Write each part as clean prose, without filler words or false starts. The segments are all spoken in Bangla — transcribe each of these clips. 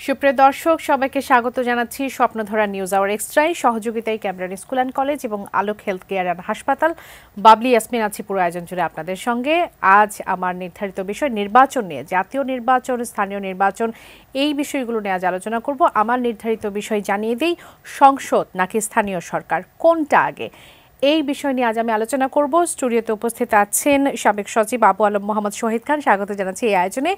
সুপ্রিয় দর্শক সবাইকে স্বাগত জানাচ্ছি স্বপ্নধরা নিউজ আওয়ার এক্সট্রায় সহযোগিতায় ক্যামরান স্কুল অ্যান্ড কলেজ এবং আলোক হেলথ কেয়ার অ্যান্ড হাসপাতাল। বাবলি ইয়াসমিন আছি পুরো আয়োজন জুড়ে আপনাদের সঙ্গে। আজ আমার নির্ধারিত বিষয় নির্বাচন নিয়ে, জাতীয় নির্বাচন, স্থানীয় নির্বাচন, এই বিষয়গুলো নিয়ে আজ আলোচনা করব। আমার নির্ধারিত বিষয় জানিয়ে দিই, সংসদ নাকি স্থানীয় সরকার, কোনটা আগে, এই বিষয় নিয়ে আজ আমি আলোচনা করব। স্টুডিওতে উপস্থিত আছেন সাবেক সচিব আবু আলম মোহাম্মদ শহীদ খান, স্বাগত জানাচ্ছি এই আয়োজনে।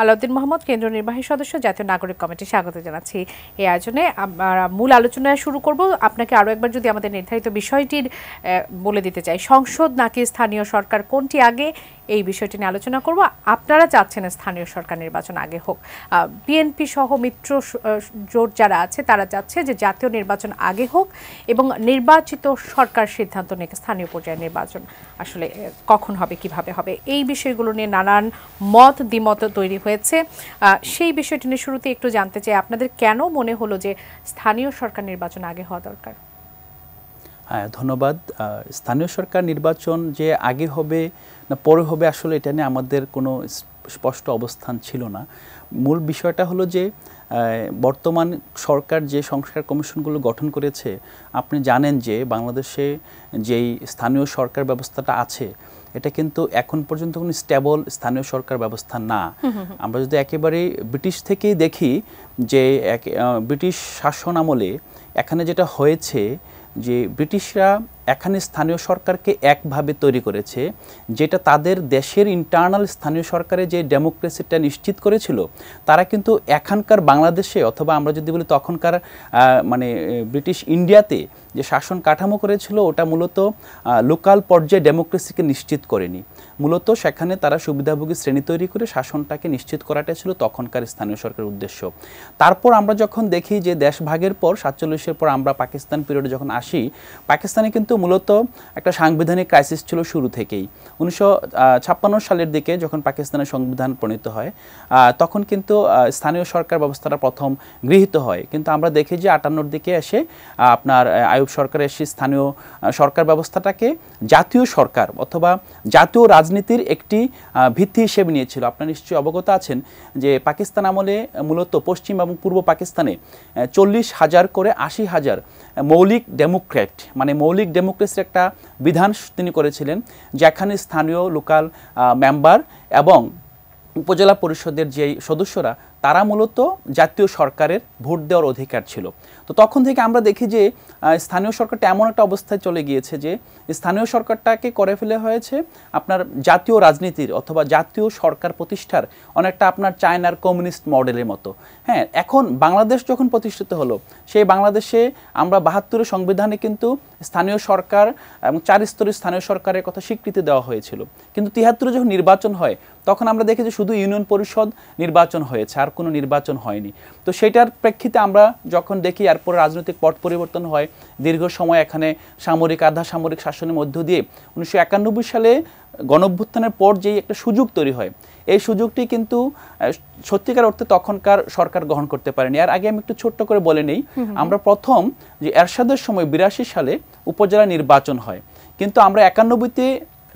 আলাউদ্দিন মোহাম্মদ, কেন্দ্রীয় নির্বাহী সদস্য, জাতীয় নাগরিক কমিটি, স্বাগত জানাচ্ছি এই আয়োজনে। আমরা মূল আলোচনা শুরু করব। আপনাকে আরও একবার যদি আমাদের নির্ধারিত বিষয়টির বলে দিতে চাই, সংসদ নাকি স্থানীয় সরকার, কোনটি আগে, এই বিষয়টি নিয়ে আলোচনা করব। আপনারা চাচ্ছেন স্থানীয় সরকার নির্বাচন আগে হোক, বিএনপি সহ মিত্র জোট যারা আছে তারা চাচ্ছে যে জাতীয় নির্বাচন আগে হোক এবং নির্বাচিত সরকার সিদ্ধান্ত নিয়ে স্থানীয় পর্যায়ে নির্বাচন আসলে কখন হবে, কিভাবে হবে, এই বিষয়গুলো নিয়ে নানান মত দ্বিমত তৈরি হয়েছে। সেই বিষয়টি নিয়ে শুরুতে একটু জানতে চাই, আপনাদের কেন মনে হলো যে স্থানীয় সরকার নির্বাচন আগে হওয়া দরকার? হ্যাঁ, ধন্যবাদ। স্থানীয় সরকার নির্বাচন যে আগে হবে না পরে হবে, আসলে এটা নিয়ে আমাদের কোনো স্পষ্ট অবস্থান ছিল না। মূল বিষয়টা হলো যে বর্তমান সরকার যে সংস্কার কমিশনগুলো গঠন করেছে, আপনি জানেন যে বাংলাদেশে যেই স্থানীয় সরকার ব্যবস্থাটা আছে, এটা কিন্তু এখন পর্যন্ত কোনো স্টেবল স্থানীয় সরকার ব্যবস্থা না। আমরা যদি একেবারে ব্রিটিশ থেকেই দেখি যে ব্রিটিশ শাসন আমলে এখানে যেটা হয়েছে যে ব্রিটিশরা এখানে স্থানীয় সরকারকে একভাবে তৈরি করেছে, যেটা তাদের দেশের ইন্টারনাল স্থানীয় সরকারে যে ডেমোক্রেসিটা নিশ্চিত করেছিল, তারা কিন্তু এখানকার বাংলাদেশে অথবা আমরা যদি বলি তখনকার মানে ব্রিটিশ ইন্ডিয়াতে যে শাসন কাঠামো করেছিল, ওটা মূলত লোকাল পর্যায়ে ডেমোক্রেসিকে নিশ্চিত করেনি। মূলত সেখানে তারা সুবিধাভোগী শ্রেণী তৈরি করে শাসনটাকে নিশ্চিত করাটাই ছিল তখনকার স্থানীয় সরকারের উদ্দেশ্য। তারপর আমরা যখন দেখি যে দেশ ভাগের পর 47-এর পর আমরা পাকিস্তান পিরিয়ডে যখন আসি, পাকিস্তানে কিন্তু মূলত একটা সাংবিধানিক ক্রাইসিস ছিল শুরু থেকেই। 1956 সালের দিকে যখন পাকিস্তানের সংবিধান প্রণীত হয়, তখন কিন্তু স্থানীয় সরকার ব্যবস্থাটা প্রথম গৃহীত হয়। কিন্তু আমরা দেখি যে 58-র দিকে এসে আপনার আইয়ুব সরকার এসে স্থানীয় সরকার ব্যবস্থাটাকে জাতীয় সরকার অথবা জাতীয় রাজনীতির একটি ভিত্তি হিসেবে নিয়েছিল। আপনারা নিশ্চয়ই অবগত আছেন যে পাকিস্তান আমলে মূলত পশ্চিম এবং পূর্ব পাকিস্তানে 40,000 করে 80,000 মৌলিক ডেমোক্রেট, মানে মৌলিক ডেমোক্রেসির একটা বিধান তিনি করেছিলেন, যেখানে স্থানীয় লোকাল মেম্বার এবং উপজেলা পরিষদের যেই সদস্যরা তারা মূলত জাতীয় সরকারের ভোট দেওয়ার অধিকার ছিল। তো তখন থেকে আমরা দেখি যে স্থানীয় সরকারটা এমন একটা অবস্থায় চলে গিয়েছে যে স্থানীয় সরকারটাকে করে ফেলে হয়েছে আপনার জাতীয় রাজনীতির অথবা জাতীয় সরকার প্রতিষ্ঠার অনেকটা আপনার চায়নার কমিউনিস্ট মডেলের মতো। হ্যাঁ, এখন বাংলাদেশ যখন প্রতিষ্ঠিত হলো, সেই বাংলাদেশে আমরা 72-এর সংবিধানে কিন্তু স্থানীয় সরকার এবং 4 স্তরের স্থানীয় সরকারের কথা স্বীকৃতি দেওয়া হয়েছিল। কিন্তু 73-এ যখন নির্বাচন হয়, তখন আমরা দেখি যে শুধু ইউনিয়ন পরিষদ নির্বাচন হয়েছে, আর কোনো নির্বাচন হয়নি। তো সেটার প্রেক্ষিতে আমরা যখন দেখি এরপরে রাজনৈতিক পট পরিবর্তন হয়, দীর্ঘ সময় এখানে সামরিক আধা সামরিক শাসনের মধ্য দিয়ে 1991 সালে গণঅভ্যুত্থানের পর যেই একটা সুযোগ তৈরি হয়, এই সুযোগটি কিন্তু সত্যিকার অর্থে তখনকার সরকার গ্রহণ করতে পারেনি। আর আগে আমি একটু ছোট্ট করে বলে নেই, আমরা প্রথম যে এরশাদের সময় 82 সালে উপজেলা নির্বাচন হয়, কিন্তু আমরা 91-তে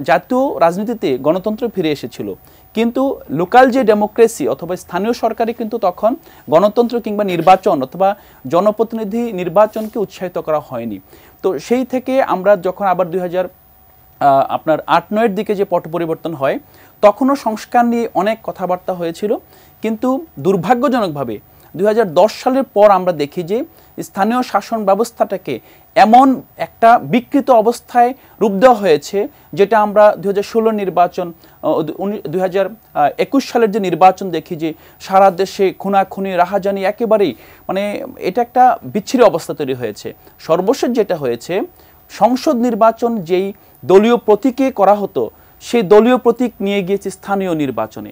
জাতীয় রাজনীতিতে গণতন্ত্র ফিরে এসেছিল, কিন্তু লোকাল যে ডেমোক্রেসি অথবা স্থানীয় সরকারে কিন্তু তখন গণতন্ত্র কিংবা নির্বাচন অথবা জনপ্রতিনিধি নির্বাচনকে উৎসাহিত করা হয়নি। তো সেই থেকে আমরা যখন আবার 2008-9-এর দিকে যে পট পরিবর্তন হয়, তখনও সংস্কার নিয়ে অনেক কথাবার্তা হয়েছিল, কিন্তু দুর্ভাগ্যজনকভাবে 2010 সালের পর আমরা দেখি যে স্থানীয় শাসন ব্যবস্থাটাকে এমন একটা বিকৃত অবস্থায় রূপ দেওয়া হয়েছে, যেটা আমরা 2016 নির্বাচন, 2021 সালের যে নির্বাচন দেখি যে সারা দেশে খুনাখুনি রাহাজানি, একেবারেই মানে এটা একটা বিচ্ছিরি অবস্থা তৈরি হয়েছে। সর্বশেষ যেটা হয়েছে, সংসদ নির্বাচন যেই দলীয় প্রতীকে করা হতো, সেই দলীয় প্রতীক নিয়ে গিয়েছে স্থানীয় নির্বাচনে,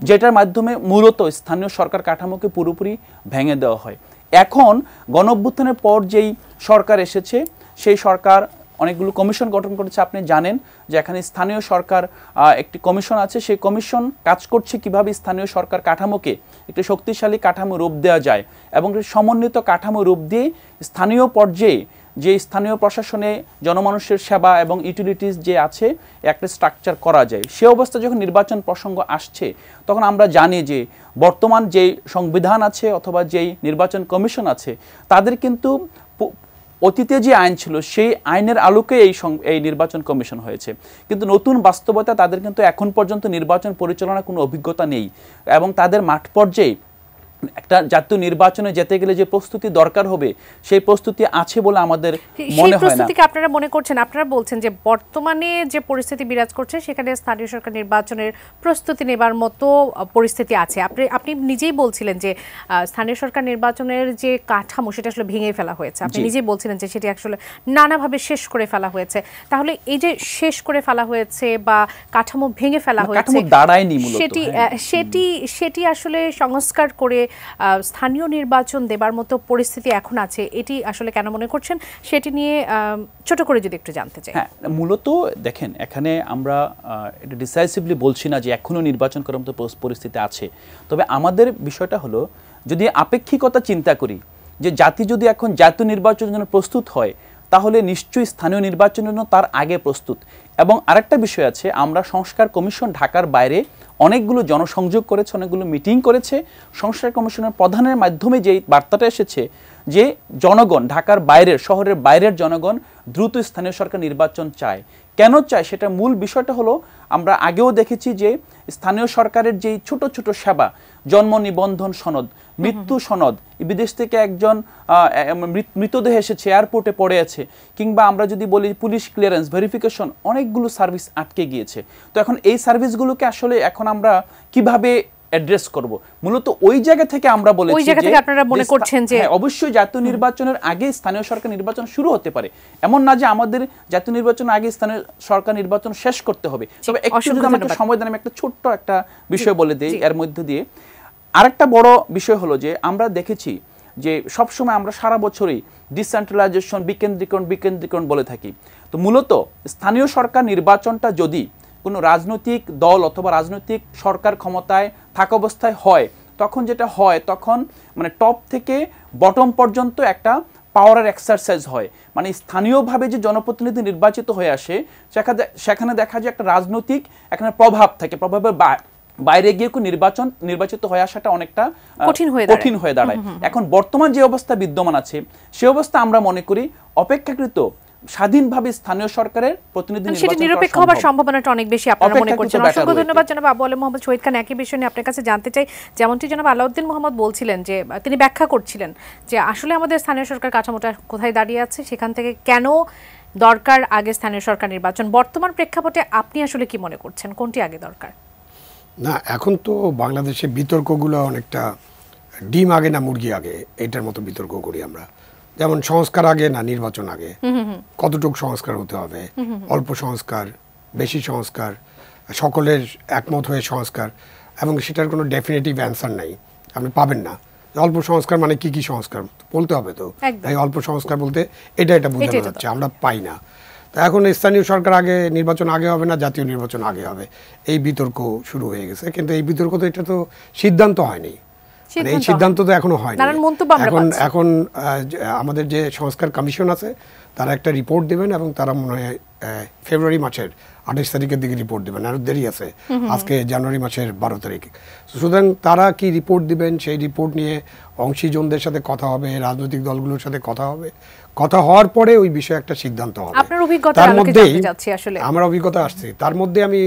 যেটার মাধ্যমে মূলত স্থানীয় সরকার কাঠামোকে পুরোপুরি ভেঙে দেওয়া হয়। এখন গণঅভ্যুত্থানের পর যেই সরকার এসেছে, সেই সরকার অনেকগুলো কমিশন গঠন করেছে। আপনি জানেন যে এখানে স্থানীয় সরকার একটি কমিশন আছে, সেই কমিশন কাজ করছে কিভাবে স্থানীয় সরকার কাঠামোকে একটি শক্তিশালী কাঠামো রূপ দেওয়া যায় এবং সমন্বিত কাঠামো রূপ দিয়ে স্থানীয় পর্যায়ে যে স্থানীয় প্রশাসনে জনমানুষের সেবা এবং ইউটিলিটিস যে আছে একটা স্ট্রাকচার করা যায়। সে অবস্থা যখন নির্বাচন প্রসঙ্গ আসছে তখন আমরা জানি যে বর্তমান যেই সংবিধান আছে অথবা যেই নির্বাচন কমিশন আছে তাদের কিন্তু অতীতে যে আইন ছিল সেই আইনের আলোকে এই নির্বাচন কমিশন হয়েছে, কিন্তু নতুন বাস্তবতা তাদের কিন্তু এখন পর্যন্ত নির্বাচন পরিচালনার কোনো অভিজ্ঞতা নেই এবং তাদের মাঠ পর্যায়ে একটা জাতীয় নির্বাচনে যেতে গেলে যে প্রস্তুতি দরকার হবে সেই প্রস্তুতি আছে বলে আমাদের মনে হয় না। প্রস্তুতিকে আপনারা মনে করছেন, আপনারা বলছেন যে বর্তমানে যে পরিস্থিতি বিরাজ করছে সেখানে স্থানীয় সরকার নির্বাচনের প্রস্তুতি নেবার মতো পরিস্থিতি আছে। আপনি নিজেই বলছিলেন যে স্থানীয় সরকার নির্বাচনের যে কাঠামো সেটা আসলে ভেঙে ফেলা হয়েছে, আপনি নিজেই বলছিলেন যে সেটি আসলে নানাভাবে শেষ করে ফেলা হয়েছে। তাহলে এই যে শেষ করে ফেলা হয়েছে বা কাঠামো ভেঙে ফেলা হয়েছে সেটি আসলে সংস্কার করে স্থানীয় নির্বাচন দেবার মতো পরিস্থিতি এখন আছে, এটি আসলে কেন মনে করছেন সেটি নিয়ে ছোট করে যদি একটু জানতে চাই। হ্যাঁ, মূলত দেখেন এখানে আমরা এটা ডিসাইসিভলি বলছি না যে এখনো নির্বাচন করার মতো পরিস্থিতি আছে, তবে আমাদের বিষয়টা হলো যদি আপেক্ষিকতা চিন্তা করি যে জাতি যদি এখন জাতীয় নির্বাচনের জন্য প্রস্তুত হয় তাহলে নিশ্চয়ই স্থানীয় নির্বাচনের জন্য তার আগে প্রস্তুত। এবং আরেকটা বিষয় আছে, আমরা সংস্কার কমিশন ঢাকার বাইরে অনেকগুলো জনসংযোগ করেছে, অনেকগুলো মিটিং করেছে। সংস্কার কমিশনের প্রধানের মাধ্যমে যেই বার্তাটা এসেছে যে জনগণ ঢাকার বাইরের শহরের বাইরের জনগণ দ্রুত স্থানীয় সরকার নির্বাচন চায়। কেন চায় সেটা মূল বিষয়টা হলো আমরা আগেও দেখেছি যে স্থানীয় সরকারের যেই ছোট ছোট সেবা, জন্ম নিবন্ধন সনদ, মৃত্যু সনদ, বিদেশ থেকে একজন মৃতদেহ এসেছে এয়ারপোর্টে পড়ে আছে, কিংবা আমরা যদি বলি পুলিশ ক্লিয়ারেন্স ভেরিফিকেশন, অনেকগুলো সার্ভিস আটকে গিয়েছে। তো এখন এই সার্ভিসগুলোকে আসলে এখন আমরা কিভাবে অ্যাড্রেস করব? মূলত ওই জায়গা থেকে আমরা বলেছি ওই জায়গা থেকে আপনারা মনে করছেন যে অবশ্যই জাতীয় নির্বাচনের আগে স্থানীয় সরকার নির্বাচন শুরু হতে পারে, এমন না যে আমাদের জাতীয় নির্বাচনের আগে স্থানীয় সরকার নির্বাচন শেষ করতে হবে। তবে একটু যদি আমাকে সময় দেন আমি একটা ছোট্ট একটা বিষয় বলে দিই এর মধ্যে দিয়ে। আরেকটা বড় বিষয় হলো যে আমরা দেখেছি যে সবসময় আমরা সারা বছরই ডিসেন্ট্রালাইজেশন, বিকেন্দ্রীকরণ বলে থাকি। তো মূলত স্থানীয় সরকার নির্বাচনটা যদি কোনো রাজনৈতিক দল অথবা রাজনৈতিক সরকার ক্ষমতায় থাকা অবস্থায় হয়, তখন যেটা হয় তখন মানে টপ থেকে বটম পর্যন্ত একটা পাওয়ারের এক্সারসাইজ হয়। মানে স্থানীয়ভাবে যে জনপ্রতিনিধি নির্বাচিত হয়ে আসে সেখানে দেখা যায় একটা রাজনৈতিক এখানে প্রভাব থাকে, প্রভাবের বাইরে গিয়ে নির্বাচিত হয়ে আসাটা অনেকটা কঠিন হয়ে দাঁড়ায়। এখন বর্তমান যে অবস্থা বিদ্যমান আছে সে অবস্থা আমরা মনে করি অপেক্ষাকৃত স্বাধীনভাবে স্থানীয় সরকারের প্রতিনিধি নির্বাচন নিরপেক্ষ হওয়ার সম্ভাবনাটা অনেক বেশি আপনারা মনে করছেন। অসংখ্য ধন্যবাদ জনাব আবু আলী মোহাম্মদ শহীদ খান। একই বিষয় নিয়ে আপনার কাছে জানতে চাই, যেমনটি জনাব আলাউদ্দিন মোহাম্মদ বলছিলেন যে তিনি ব্যাখ্যা করছিলেন যে আসলে আমাদের স্থানীয় সরকার কাঠামোটা কোথায় দাঁড়িয়ে আছে, সেখান থেকে কেন দরকার আগে স্থানীয় সরকার নির্বাচন। বর্তমান প্রেক্ষাপটে আপনি আসলে কি মনে করছেন, কোনটি আগে দরকার? না, এখন তো বাংলাদেশে বিতর্কগুলো অনেকটা ডিম আগে না মুরগি আগে এটার মতো বিতর্ক করি আমরা। যেমন সংস্কার আগে না নির্বাচন আগে, কতটুকু সংস্কার হতে হবে, অল্প সংস্কার, বেশি সংস্কার, সকলের একমত হয়ে সংস্কার, এবং সেটার কোনো ডেফিনেটিভ অ্যান্সার নাই, আপনি পাবেন না। অল্প সংস্কার মানে কি কি সংস্কার বলতে হবে, তো এই অল্প সংস্কার বলতে এটা বোঝানো যাচ্ছে, আমরা পাই না। তো এখন স্থানীয় সরকার আগে নির্বাচন আগে হবে না জাতীয় নির্বাচন আগে হবে, এই বিতর্ক শুরু হয়ে গেছে। কিন্তু এই বিতর্ক তো এটা তো সিদ্ধান্ত হয়নি, এই সিদ্ধান্ত তো এখনো হয়নি। এখন আমাদের যে সংস্কার কমিশন আছে তারা একটা রিপোর্ট দেবেন এবং তারা মনে হয় ফেব্রুয়ারি মাসের 28 তারিখের দিকে রিপোর্ট দেবেন, আরো দেরি আছে, আজকে জানুয়ারি মাসের 12 তারিখ। সুতরাং তারা কি রিপোর্ট দিবেন সেই রিপোর্ট নিয়ে অংশীজনদের সাথে কথা হবে, রাজনৈতিক দলগুলোর সাথে কথা হবে, কথা হওয়ার পরে ওই বিষয়ে একটা সিদ্ধান্ত হবে। তার মধ্যে আমার অভিজ্ঞতা আসছে, তার মধ্যে আমি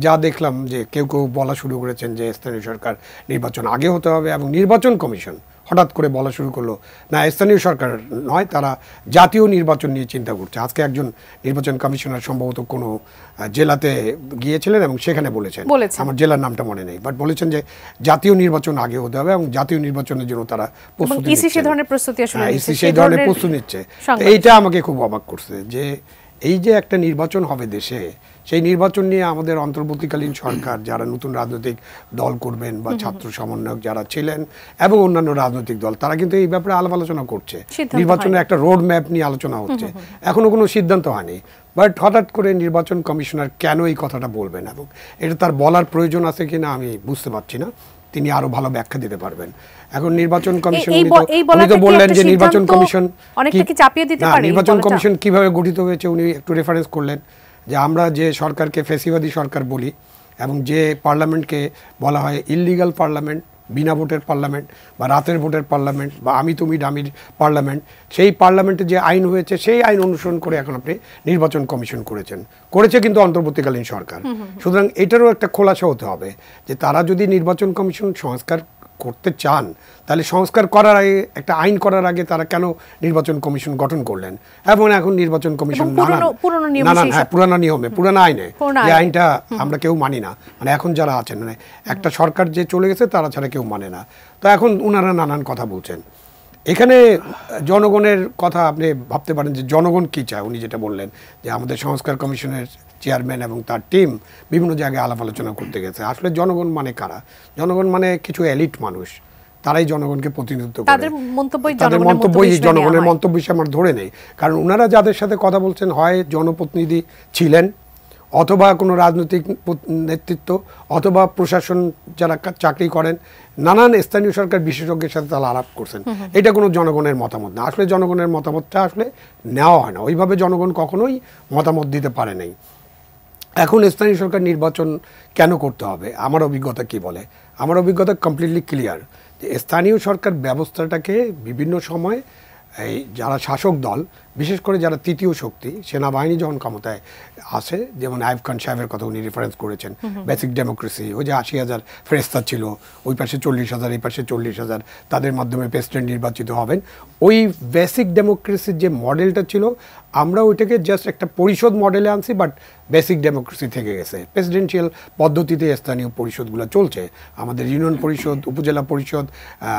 যা দেখলাম যে কেউ বলা শুরু করেছেন যে স্থানীয় সরকার নির্বাচন আগে হতে হবে, এবং নির্বাচন কমিশন হঠাৎ করে বলা শুরু করলো না স্থানীয় সরকার নয়, তারা জাতীয় নির্বাচন নিয়ে চিন্তা করছে। আজকে একজন নির্বাচন কমিশনার সম্ভবত কোনো জেলাতে গিয়েছিলেন এবং সেখানে বলেছেন, আমার জেলার নামটা মনে নেই, বাট বলেছেন যে জাতীয় নির্বাচন আগে হতে হবে এবং জাতীয় নির্বাচনের জন্য তারা প্রস্তুতি নিচ্ছে। এইটা আমাকে খুব অবাক করছে যে এই যে একটা নির্বাচন হবে দেশে, সেই নির্বাচন নিয়ে আমাদের অন্তর্বর্তীকালীন সরকার যারা নতুন রাজনৈতিক দল করবেন বা ছাত্র সমন্বয়ক যারা ছিলেন এবং অন্যান্য রাজনৈতিক দল, তারা কিন্তু এই ব্যাপারে আলাপ আলোচনা করছে। নির্বাচনের একটা রোড ম্যাপ নিয়ে আলোচনা হচ্ছে, এখনো কোনো সিদ্ধান্ত হয়নি। বাট হঠাৎ করে নির্বাচন কমিশনার কেন এই কথাটা বলবেন এবং এটা তার বলার প্রয়োজন আছে কিনা আমি বুঝতে পারছি না। তিনি আরো ভালো ব্যাখ্যা দিতে পারবেন। এখন নির্বাচন কমিশন উনি তো বললেন যে নির্বাচন কমিশন নির্বাচন কমিশন কিভাবে গঠিত হয়েছে উনি একটু রেফারেন্স করলেন, যে আমরা যে সরকারকে ফ্যাসিবাদী সরকার বলি এবং যে পার্লামেন্টকে বলা হয় ইললিগাল পার্লামেন্ট, বিনা ভোটের পার্লামেন্ট বা রাতের ভোটের পার্লামেন্ট বা আমি তুমি ডামির পার্লামেন্ট, সেই পার্লামেন্টে যে আইন হয়েছে সেই আইন অনুসরণ করে এখন আপনি নির্বাচন কমিশন করেছে কিন্তু অন্তর্বর্তীকালীন সরকার। সুতরাং এটারও একটা খোলাসা হতে হবে যে তারা যদি নির্বাচন কমিশন সংস্কার করতে চান তাহলে সংস্কার করার আগে, একটা আইন করার আগে তারা কেন নির্বাচন কমিশন গঠন করলেন এবং এখন নির্বাচন কমিশন পুরানো নিয়মে পুরানো আইনে, যে আইনটা আমরা কেউ মানি না, মানে এখন যারা আছেন মানে একটা সরকার যে চলে গেছে তারা ছাড়া কেউ মানে না। তো এখন ওনারা নানান কথা বলছেন। এখানে জনগণের কথা আপনি ভাবতে পারেন যে জনগণ কী চায়। উনি যেটা বললেন যে আমাদের সংস্কার কমিশনের চেয়ারম্যান এবং তার টিম বিভিন্ন জায়গায় আলাপ আলোচনা করতে গেছে। আসলে জনগণ মানে কারা? জনগণ মানে কিছু এলিট মানুষ, তারাই জনগণকে প্রতিনিধিত্ব করে। তাদের মন্তব্যই জনগণের মন্তব্য হিসেবে আমরা ধরে নেই, কারণ ওনারা যাদের সাথে কথা বলছেন হয় জনপ্রতিনিধি ছিলেন অথবা কোনো রাজনৈতিক নেতৃত্ব অথবা প্রশাসন যারা চাকরি করেন, নানান স্থানীয় সরকার বিশেষজ্ঞের সাথে তারা আলাপ করছেন। এটা কোনো জনগণের মতামত না। আসলে জনগণের মতামতটা আসলে নেওয়া হয় না, ওইভাবে জনগণ কখনোই মতামত দিতে পারে নাই। এখন স্থানীয় সরকার নির্বাচন কেন করতে হবে? আমার অভিজ্ঞতা কি বলে? আমার অভিজ্ঞতা কমপ্লিটলি ক্লিয়ার যে স্থানীয় সরকার ব্যবস্থাটাকে বিভিন্ন সময় এই যারা শাসক দল, বিশেষ করে যারা তৃতীয় শক্তি, সেনাবাহিনী যখন ক্ষমতায় আসে, যেমন আইয়ুব খান সাহেবের কথা উনি রেফারেন্স করেছেন, বেসিক ডেমোক্রেসি, ওই যে 80,000 ফেরেস্তা ছিল, ওই পাশে 40,000 এই পাশে 40,000, তাদের মাধ্যমে প্রেসিডেন্ট নির্বাচিত হবেন। ওই বেসিক ডেমোক্রেসির যে মডেলটা ছিল আমরা ওইটাকে জাস্ট একটা পরিষদ মডেলে আনছি, বাট বেসিক ডেমোক্রেসি থেকে গেছে। প্রেসিডেন্সিয়াল পদ্ধতিতে স্থানীয় পরিষদগুলো চলছে। আমাদের ইউনিয়ন পরিষদ, উপজেলা পরিষদ,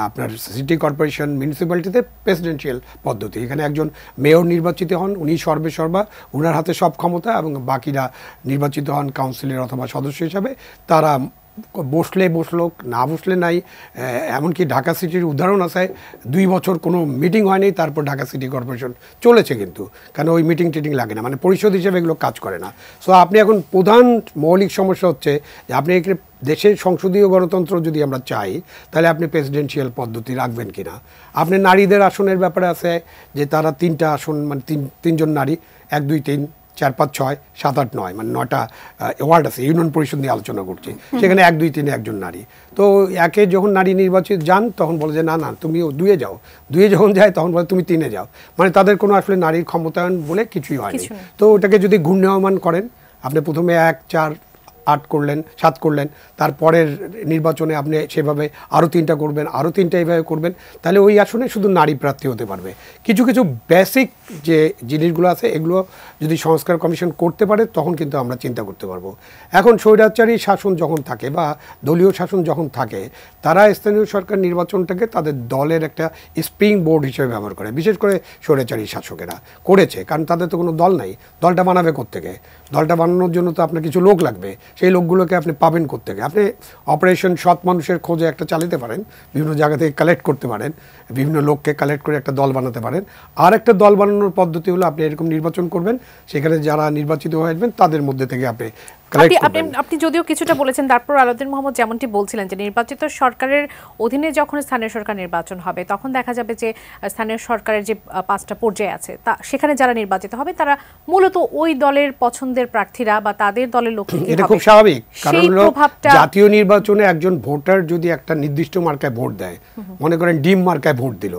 আপনার সিটি কর্পোরেশন, মিউনিসিপ্যালিটিতে প্রেসিডেন্সিয়াল পদ্ধতি। এখানে একজন মেয়র নির্বাচিত হন, উনি সর্বেসর্বা, ওনার হাতে সব ক্ষমতা, এবং বাকিরা নির্বাচিত হন কাউন্সিলর অথবা সদস্য হিসাবে। তারা বসলে বসলো, না বসলে নাই। এমনকি ঢাকা সিটির উদাহরণ আছে, 2 বছর কোনো মিটিং হয়নি, তারপর ঢাকা সিটি কর্পোরেশন চলেছে কিন্তু, কারণ ওই মিটিং টিটিং লাগে না, মানে পরিষদ হিসেবে এগুলো কাজ করে না। সো আপনি এখন প্রধান মৌলিক সমস্যা হচ্ছে যে আপনি এখানে দেশের সংসদীয় গণতন্ত্র যদি আমরা চাই তাহলে আপনি প্রেসিডেন্সিয়াল পদ্ধতি রাখবেন কিনা। আপনি নারীদের আসনের ব্যাপারে আছে যে তারা 3টা আসন, মানে তিনজন নারী, 1, 2, 3, 4, 5, 6, 7, 8, 9, মানে 9টা ওয়ার্ড আছে, ইউনিয়ন পরিষদ নিয়ে আলোচনা করছি, সেখানে 1, 2, 3 একজন নারী। তো একে যখন নারী নির্বাচিত যান তখন বলে যে না না তুমি 2-এ যাও, 2-এ যখন যায় তখন বলে তুমি 3-এ যাও, মানে তাদের কোনো আসলে নারীর ক্ষমতায়ন বলে কিছুই হয়নি। তো ওটাকে যদি ঘূর্ণায়মান করেন, আপনি প্রথমে 1, 4, 8 করলেন, 7 করলেন, তারপরের নির্বাচনে আপনি সেভাবে আরও 3টা করবেন, আরও 3টা এইভাবে করবেন, তাহলে ওই আসনে শুধু নারী প্রার্থী হতে পারবে। কিছু কিছু বেসিক যে জিনিসগুলো আছে এগুলো যদি সংস্কার কমিশন করতে পারে তখন কিন্তু আমরা চিন্তা করতে পারবো। এখন স্বৈরাচারী শাসন যখন থাকে বা দলীয় শাসন যখন থাকে, তারা স্থানীয় সরকার নির্বাচনটাকে তাদের দলের একটা স্প্রিং বোর্ড হিসেবে ব্যবহার করে, বিশেষ করে স্বৈরাচারী শাসকেরা করেছে, কারণ তাদের তো কোনো দল নাই। দলটা বানাবে কোত্থেকে? দলটা বানানোর জন্য তো আপনার কিছু লোক লাগবে, সেই লোকগুলোকে আপনি পাবেন কোত্থেকে? আপনি অপারেশন সৎ মানুষের খোঁজে একটা চালাতে পারেন, বিভিন্ন জায়গা থেকে কালেক্ট করতে পারেন, বিভিন্ন লোককে কালেক্ট করে একটা দল বানাতে পারেন। আর একটা দল বানানোর পদ্ধতি হলো আপনি এরকম নির্বাচন করবেন, সেখানে যারা নির্বাচিত হয়ে আসবেন তাদের মধ্যে থেকে আপনি যদিও কিছুটা বলেছেন, তারপর আলাউদ্দিন মোহাম্মদ যেমনটি বলছিলেন যে নির্বাচিত সরকারের অধীনে যখন স্থানীয় সরকার নির্বাচন হবে তখন দেখা যাবে যে স্থানীয় সরকারের যে 5টা পর্যায় আছে তা সেখানে যারা নির্বাচিত হবে তারা মূলত ওই দলের পছন্দের প্রার্থীরা বা তাদের দলের লোক। এটা খুব স্বাভাবিক, কারণ জাতীয় নির্বাচনে একজন ভোটার যদি একটা নির্দিষ্ট মার্কায় ভোট দেয়, মনে করেন ডিম মার্কায় ভোট দিল,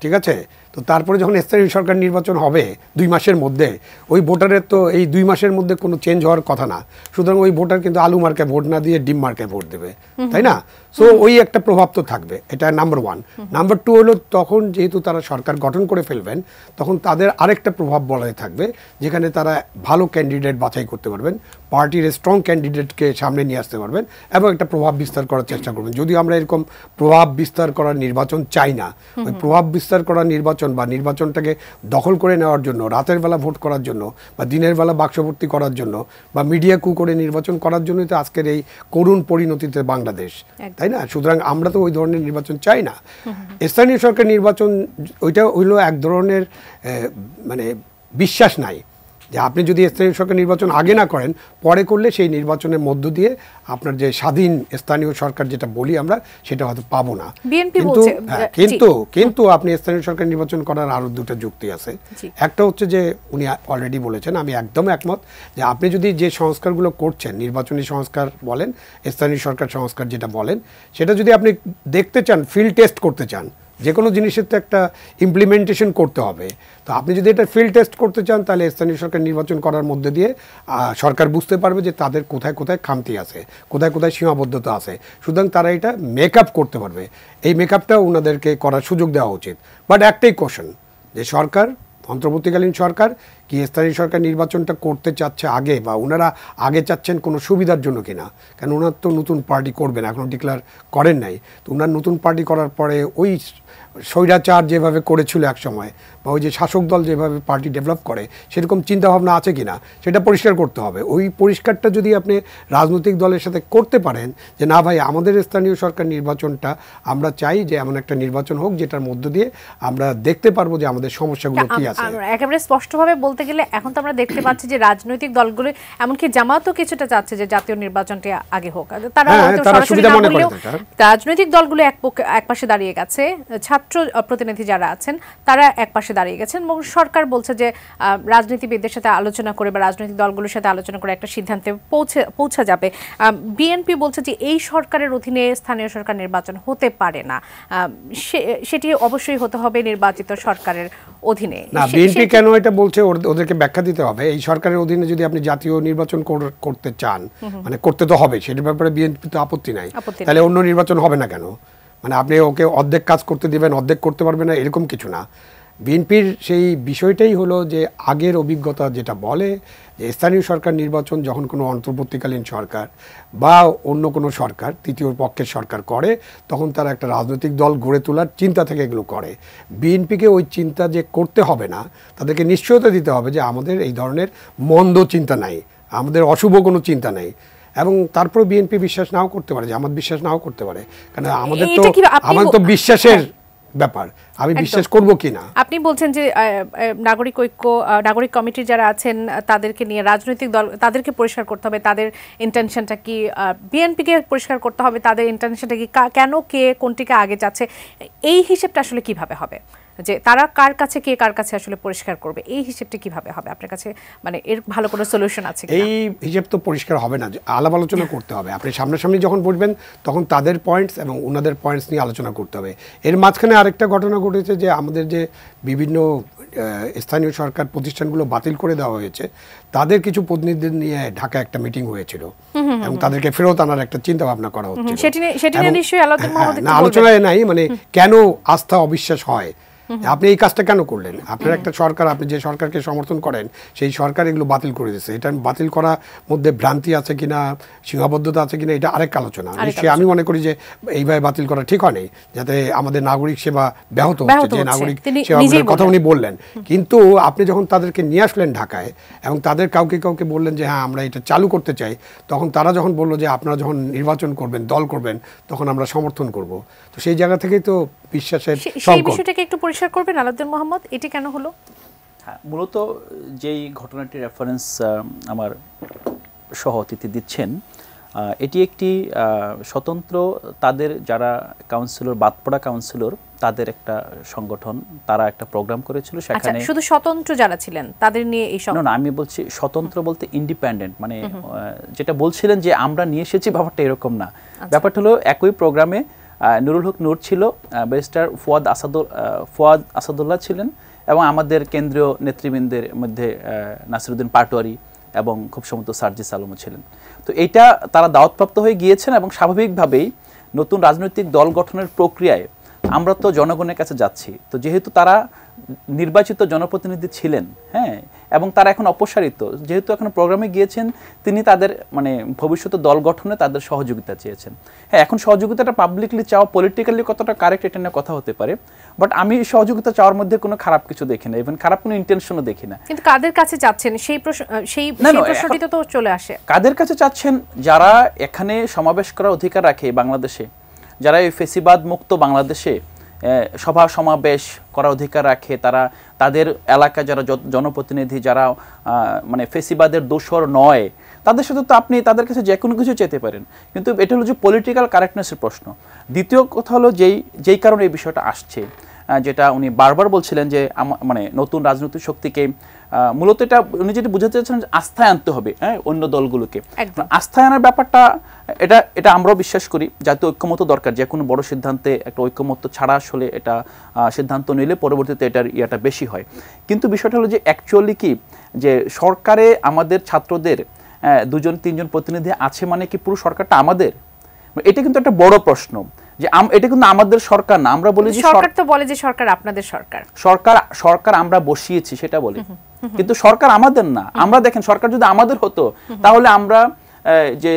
ঠিক আছে, তো তারপরে যখন স্থানীয় সরকার নির্বাচন হবে 2 মাসের মধ্যে, ওই ভোটারের তো এই 2 মাসের মধ্যে কোনো চেঞ্জ হওয়ার কথা না। সুতরাং ওই ভোটার কিন্তু আলু মার্কায় ভোট না দিয়ে ডিম মার্কায় ভোট দেবে, তাই না? সো ওই একটা প্রভাব তো থাকবে, এটা নাম্বার 1। নাম্বার 2 হলো তখন যেহেতু তারা সরকার গঠন করে ফেলবেন তখন তাদের আরেকটা প্রভাব বলয় থাকবে, যেখানে তারা ভালো ক্যান্ডিডেট বাছাই করতে পারবেন, পার্টির স্ট্রং ক্যান্ডিডেটকে সামনে নিয়ে আসতে পারবেন এবং একটা প্রভাব বিস্তার করার চেষ্টা করবেন। যদিও আমরা এরকম প্রভাব বিস্তার করার নির্বাচন চাই না, ওই প্রভাব বিস্তার করার নির্বাচন নির্বাচন বা নির্বাচনটাকে দখল করে নেওয়ার জন্য, রাতের বেলা ভোট করার জন্য বা দিনের বেলা বাক্সভর্তি করার জন্য বা মিডিয়া কু করে নির্বাচন করার জন্যই তো আজকের এই করুণ পরিণতিতে বাংলাদেশ, তাই না? সুতরাং আমরা তো ওই ধরনের নির্বাচন চাই না। স্থানীয় সরকার নির্বাচন ওইটা হইলো এক ধরনের মানে বিশ্বাস নাই যে আপনি যদি স্থানীয় সরকার নির্বাচন আগে না করেন, পরে করলে সেই নির্বাচনের মধ্য দিয়ে আপনার যে স্বাধীন স্থানীয় সরকার যেটা বলি আমরা, সেটা হয়তো পাবো না। কিন্তু আপনি স্থানীয় সরকার নির্বাচন করার আরো দুটো যুক্তি আছে। একটা হচ্ছে যে উনি অলরেডি বলেছেন, আমি একদম একমত, যে আপনি যদি যে সংস্কারগুলো করছেন, নির্বাচনী সংস্কার বলেন, স্থানীয় সরকার সংস্কার যেটা বলেন, সেটা যদি আপনি দেখতে চান, ফিল্ড টেস্ট করতে চান, যে কোনো জিনিসের তো একটা ইমপ্লিমেন্টেশন করতে হবে। তো আপনি যদি এটা ফিল্ড টেস্ট করতে চান, তাহলে স্থানীয় সরকার নির্বাচন করার মধ্যে দিয়ে সরকার বুঝতে পারবে যে তাদের কোথায় কোথায় খামতি আছে, কোথায় কোথায় সীমাবদ্ধতা আছে। সুতরাং তারা এটা মেকআপ করতে পারবে। এই মেকআপটা ওনাদেরকে করার সুযোগ দেওয়া উচিত। বাট একটাই কোশ্চেন, যে সরকার, অন্তর্বর্তীকালীন সরকার কি স্থানীয় সরকার নির্বাচনটা করতে চাচ্ছে আগে, বা ওনারা আগে চাচ্ছেন কোনো সুবিধার জন্য কিনা? কারণ ওনার তো নতুন পার্টি করবেন, এখনও ডিক্লেয়ার করেন নাই। তো ওনার নতুন পার্টি করার পরে ওই স্বৈরাচার যেভাবে করেছিল এক সময়, বা ওই যে শাসক দল যেভাবে পার্টি ডেভেলপ করে, সেরকম চিন্তাভাবনা আছে কিনা সেটা পরিষ্কার করতে হবে। ওই পরিষ্কারটা যদি আপনি রাজনৈতিক দলের সাথে করতে পারেন, যে না ভাই, আমাদের স্থানীয় সরকার নির্বাচনটা আমরা চাই যে এমন একটা নির্বাচন হোক যেটার মধ্য দিয়ে আমরা দেখতে পারবো যে আমাদের সমস্যাগুলো কি আছে। একেবারে স্পষ্টভাবে বলতে গেলে এখন তো আমরা দেখতে পাচ্ছি যে রাজনৈতিক দলগুলো, এমনকি জামাতও কিছুটা চাচ্ছে যে জাতীয় নির্বাচনটি আগে হোক। তারা সুবিধা মনে করে, রাজনৈতিক দলগুলো এক পাশে দাঁড়িয়ে গেছে, ছাত্র প্রতিনিধি যারা আছেন তারা এক পাশে দাঁড়িয়ে গেছেন, এবং সরকার বলছে যে রাজনীতিবিদদের সাথে আলোচনা করে বা রাজনৈতিক দলগুলোর সাথে আলোচনা করে একটা সিদ্ধান্তে পৌঁছা যাবে। বিএনপি বলছে যে এই সরকারের অধীনে স্থানীয় সরকার নির্বাচন হতে পারে না, সেটি অবশ্যই হতে হবে নির্বাচিত সরকারের অধীনে। না, বিএনপি কেন এটা বলছে ওদেরকে ব্যাখ্যা দিতে হবে। এই সরকারের অধীনে যদি আপনি জাতীয় নির্বাচন করতে চান, মানে করতে তো হবে, সেটার ব্যাপারে বিএনপি তো আপত্তি নাই, তাহলে অন্য নির্বাচন হবে না কেন? মানে আপনি ওকে অর্ধেক কাজ করতে দিবেন, অর্ধেক করতে পারবে না, এরকম কিছু না। বিএনপির সেই বিষয়টাই হলো যে আগের অভিজ্ঞতা যেটা বলে যে স্থানীয় সরকার নির্বাচন যখন কোনো অন্তর্বর্তীকালীন সরকার বা অন্য কোনো সরকার, তৃতীয় পক্ষের সরকার করে, তখন তারা একটা রাজনৈতিক দল গড়ে তোলার চিন্তা থেকে এগুলো করে। বিএনপিকে ওই চিন্তা যে করতে হবে না, তাদেরকে নিশ্চয়তা দিতে হবে যে আমাদের এই ধরনের মন্দ চিন্তা নাই, আমাদের অশুভ কোনো চিন্তা নেই। এবং তারপর বিএনপি বিশ্বাস নাও করতে পারে, জামাত বিশ্বাস নাও করতে পারে, কারণ আমাদের তো বিশ্বাসের ব্যাপার, আমি বিশ্বাস করব কিনা। আপনি বলছেন যে নাগরিক ঐক্য, নাগরিক কমিটির যারা আছেন তাদেরকে নিয়ে রাজনৈতিক দল, তাদেরকে পরিষ্কার করতে হবে তাদের ইন্টেনশনটা কি, বিএনপিকে পরিষ্কার করতে হবে তাদের ইন্টেনশনটা কি, কেন কে কোনটিকে আগে যাচ্ছে, এই হিসেবটা আসলে কিভাবে হবে? যে তারা কার কাছে, কে কার কাছে আসলে পরিষ্কার করবে, এই হিসেবটা কিভাবে হবে আপনার কাছে? মানে এর ভালো কোনো সলিউশন আছে কিনা? এই হিসেব তো পরিষ্কার হবে না, আলাপ আলোচনা করতে হবে। আপনি সামনাসামনি যখন বলবেন তখন তাদের পয়েন্টস এবং ওনাদের পয়েন্টস নিয়ে আলোচনা করতে হবে। এর মাঝখানে আরেকটা ঘটনা ঘটেছে যে আমাদের যে বিভিন্ন স্থানীয় সরকার প্রতিষ্ঠানগুলো বাতিল করে দেওয়া হয়েছে, তাদের কিছু প্রতিনিধিদের নিয়ে ঢাকা একটা মিটিং হয়েছিল এবং তাদেরকে ফেরত আনার একটা চিন্তা ভাবনা করা হচ্ছে। আলোচনায় নাই, মানে কেন আস্থা অবিশ্বাস হয়, আপনি এই কাজটা কেন করলেন? আপনার একটা সরকার, আপনি যে সরকারকে সমর্থন করেন সেই সরকার এগুলো বাতিল করে দিয়েছে। এটা বাতিল করার মধ্যে ভ্রান্তি আছে কিনা, সীমাবদ্ধতা আছে কিনা, এটা আরেক আলোচনা। নিশ্চয়ই আমি মনে করি যে এইভাবে বাতিল করা ঠিক হয়নি, যাতে আমাদের নাগরিক সেবা ব্যাহত হচ্ছে, যে নাগরিক সেবার কথা উনি বললেন। কিন্তু আপনি যখন তাদেরকে নিয়ে আসলেন ঢাকায় এবং তাদের কাউকে কাউকে বললেন যে হ্যাঁ আমরা এটা চালু করতে চাই, তখন তারা যখন বললো যে আপনারা যখন নির্বাচন করবেন, দল করবেন, তখন আমরা সমর্থন করব। তো সেই জায়গা থেকেই তো বিশ্বাসের সেই বিষয়টাকে একটু পরিষ্কার করবেন আলাউদ্দিন মোহাম্মদ, এটি কেন হলো? হ্যাঁ, মূলত যেই ঘটনাটির রেফারেন্স আমার সহ অতিথি দিচ্ছেন, এটি একটি স্বতন্ত্র, তাদের যারা কাউন্সিলর, বাদপড়া কাউন্সিলর, তাদের একটা সংগঠন, তারা একটা প্রোগ্রাম করেছিল। সেখানে শুধু স্বতন্ত্র যারা ছিলেন তাদের নিয়ে এই সব না, আমি বলছি স্বতন্ত্র বলতে ইন্ডিপেন্ডেন্ট, মানে যেটা বলছিলেন যে আমরা নিয়ে এসেছি, ব্যাপারটা এরকম না। ব্যাপারটা হলো একই প্রোগ্রামে নুরুল হক নূর ছিল, ব্যারিস্টার ফুয়াদ আসাদুল্লাহ ছিলেন, এবং আমাদের কেন্দ্রীয় নেতৃবৃন্দের মধ্যে নাসিরউদ্দিন পাটোয়ারি এবং খুব সম্ভবত সার্জিস আলমও ছিলেন। তো এইটা তারা দাওয়াতপ্রাপ্ত হয়ে গিয়েছেন, এবং স্বাভাবিকভাবেই নতুন রাজনৈতিক দল গঠনের প্রক্রিয়ায় আমরা তো জনগণের কাছে যাচ্ছি। তো যেহেতু তারা নির্বাচিত জনপ্রতিনিধি ছিলেন, হ্যাঁ, এবং তারা এখন অপসারিত, যেহেতু এখন প্রোগ্রামে গিয়েছেন, তিনি তাদের মানে ভবিষ্যতে দল গঠনে তাদের সহযোগিতা চেয়েছেন। হ্যাঁ, এখন সহযোগিতাটা পাবলিকলি চাওয়া পলিটিক্যালি কতটা কারেক্ট এটা নিয়ে কথা হতে পারে, বাট আমি সহযোগিতা চাওয়ার মধ্যে কোনো খারাপ কিছু দেখি না, ইভেন খারাপ কোনো ইন্টেনশনও দেখি না। কিন্তু কাদের কাছে চাচ্ছেন সেই প্রশ্নটি তো চলে আসে। কাদের কাছে চাচ্ছেন? যারা এখানে সমাবেশ করার অধিকার রাখে বাংলাদেশে, যারা এই ফেসিবাদ মুক্ত বাংলাদেশে সভা সমাবেশ করার অধিকার রাখে, তারা তাদের এলাকায় যারা জনপ্রতিনিধি, যারা মানে ফেসিবাদের দোসর নয়, তাদের সাথে তো আপনি তাদের কাছে যে কোনো কিছু চেতে পারেন। কিন্তু এটা হলো যে পলিটিক্যাল কারেক্টনেসের প্রশ্ন। দ্বিতীয় কথা হলো যেই কারণে এই বিষয়টা আসছে, যেটা উনি বারবার বলছিলেন যে মানে নতুন রাজনৈতিক শক্তিকে মূলত এটা উনি যেটা বুঝাতে চাচ্ছেন আস্থায় আনতে হবে, হ্যাঁ, অন্য দলগুলোকে আস্থায় আনার ব্যাপারটা, এটা আমরাও বিশ্বাস করি। জাতীয় ঐক্যমত্য দরকার, যে কোনো বড় সিদ্ধান্তে একটা ঐক্যমত্য ছাড়া আসলে এটা সিদ্ধান্ত নিলে পরবর্তীতে এটার ইয়াটা বেশি হয়। কিন্তু বিষয়টা হলো যে অ্যাকচুয়ালি কি, যে সরকারে আমাদের ছাত্রদের 2-3 জন প্রতিনিধি আছে মানে কি পুরো সরকারটা আমাদের? এটা কিন্তু একটা বড় প্রশ্ন, যে এটা কিন্তু আমাদের সরকার না। আমরা বলি যে সরকার তো বলে যে সরকার আপনাদের সরকার, সরকার আমরা বসিয়েছি সেটা বলে, কিন্তু সরকার আমাদের না। আমরা দেখেন, সরকার যদি আমাদের হতো তাহলে আমরা যে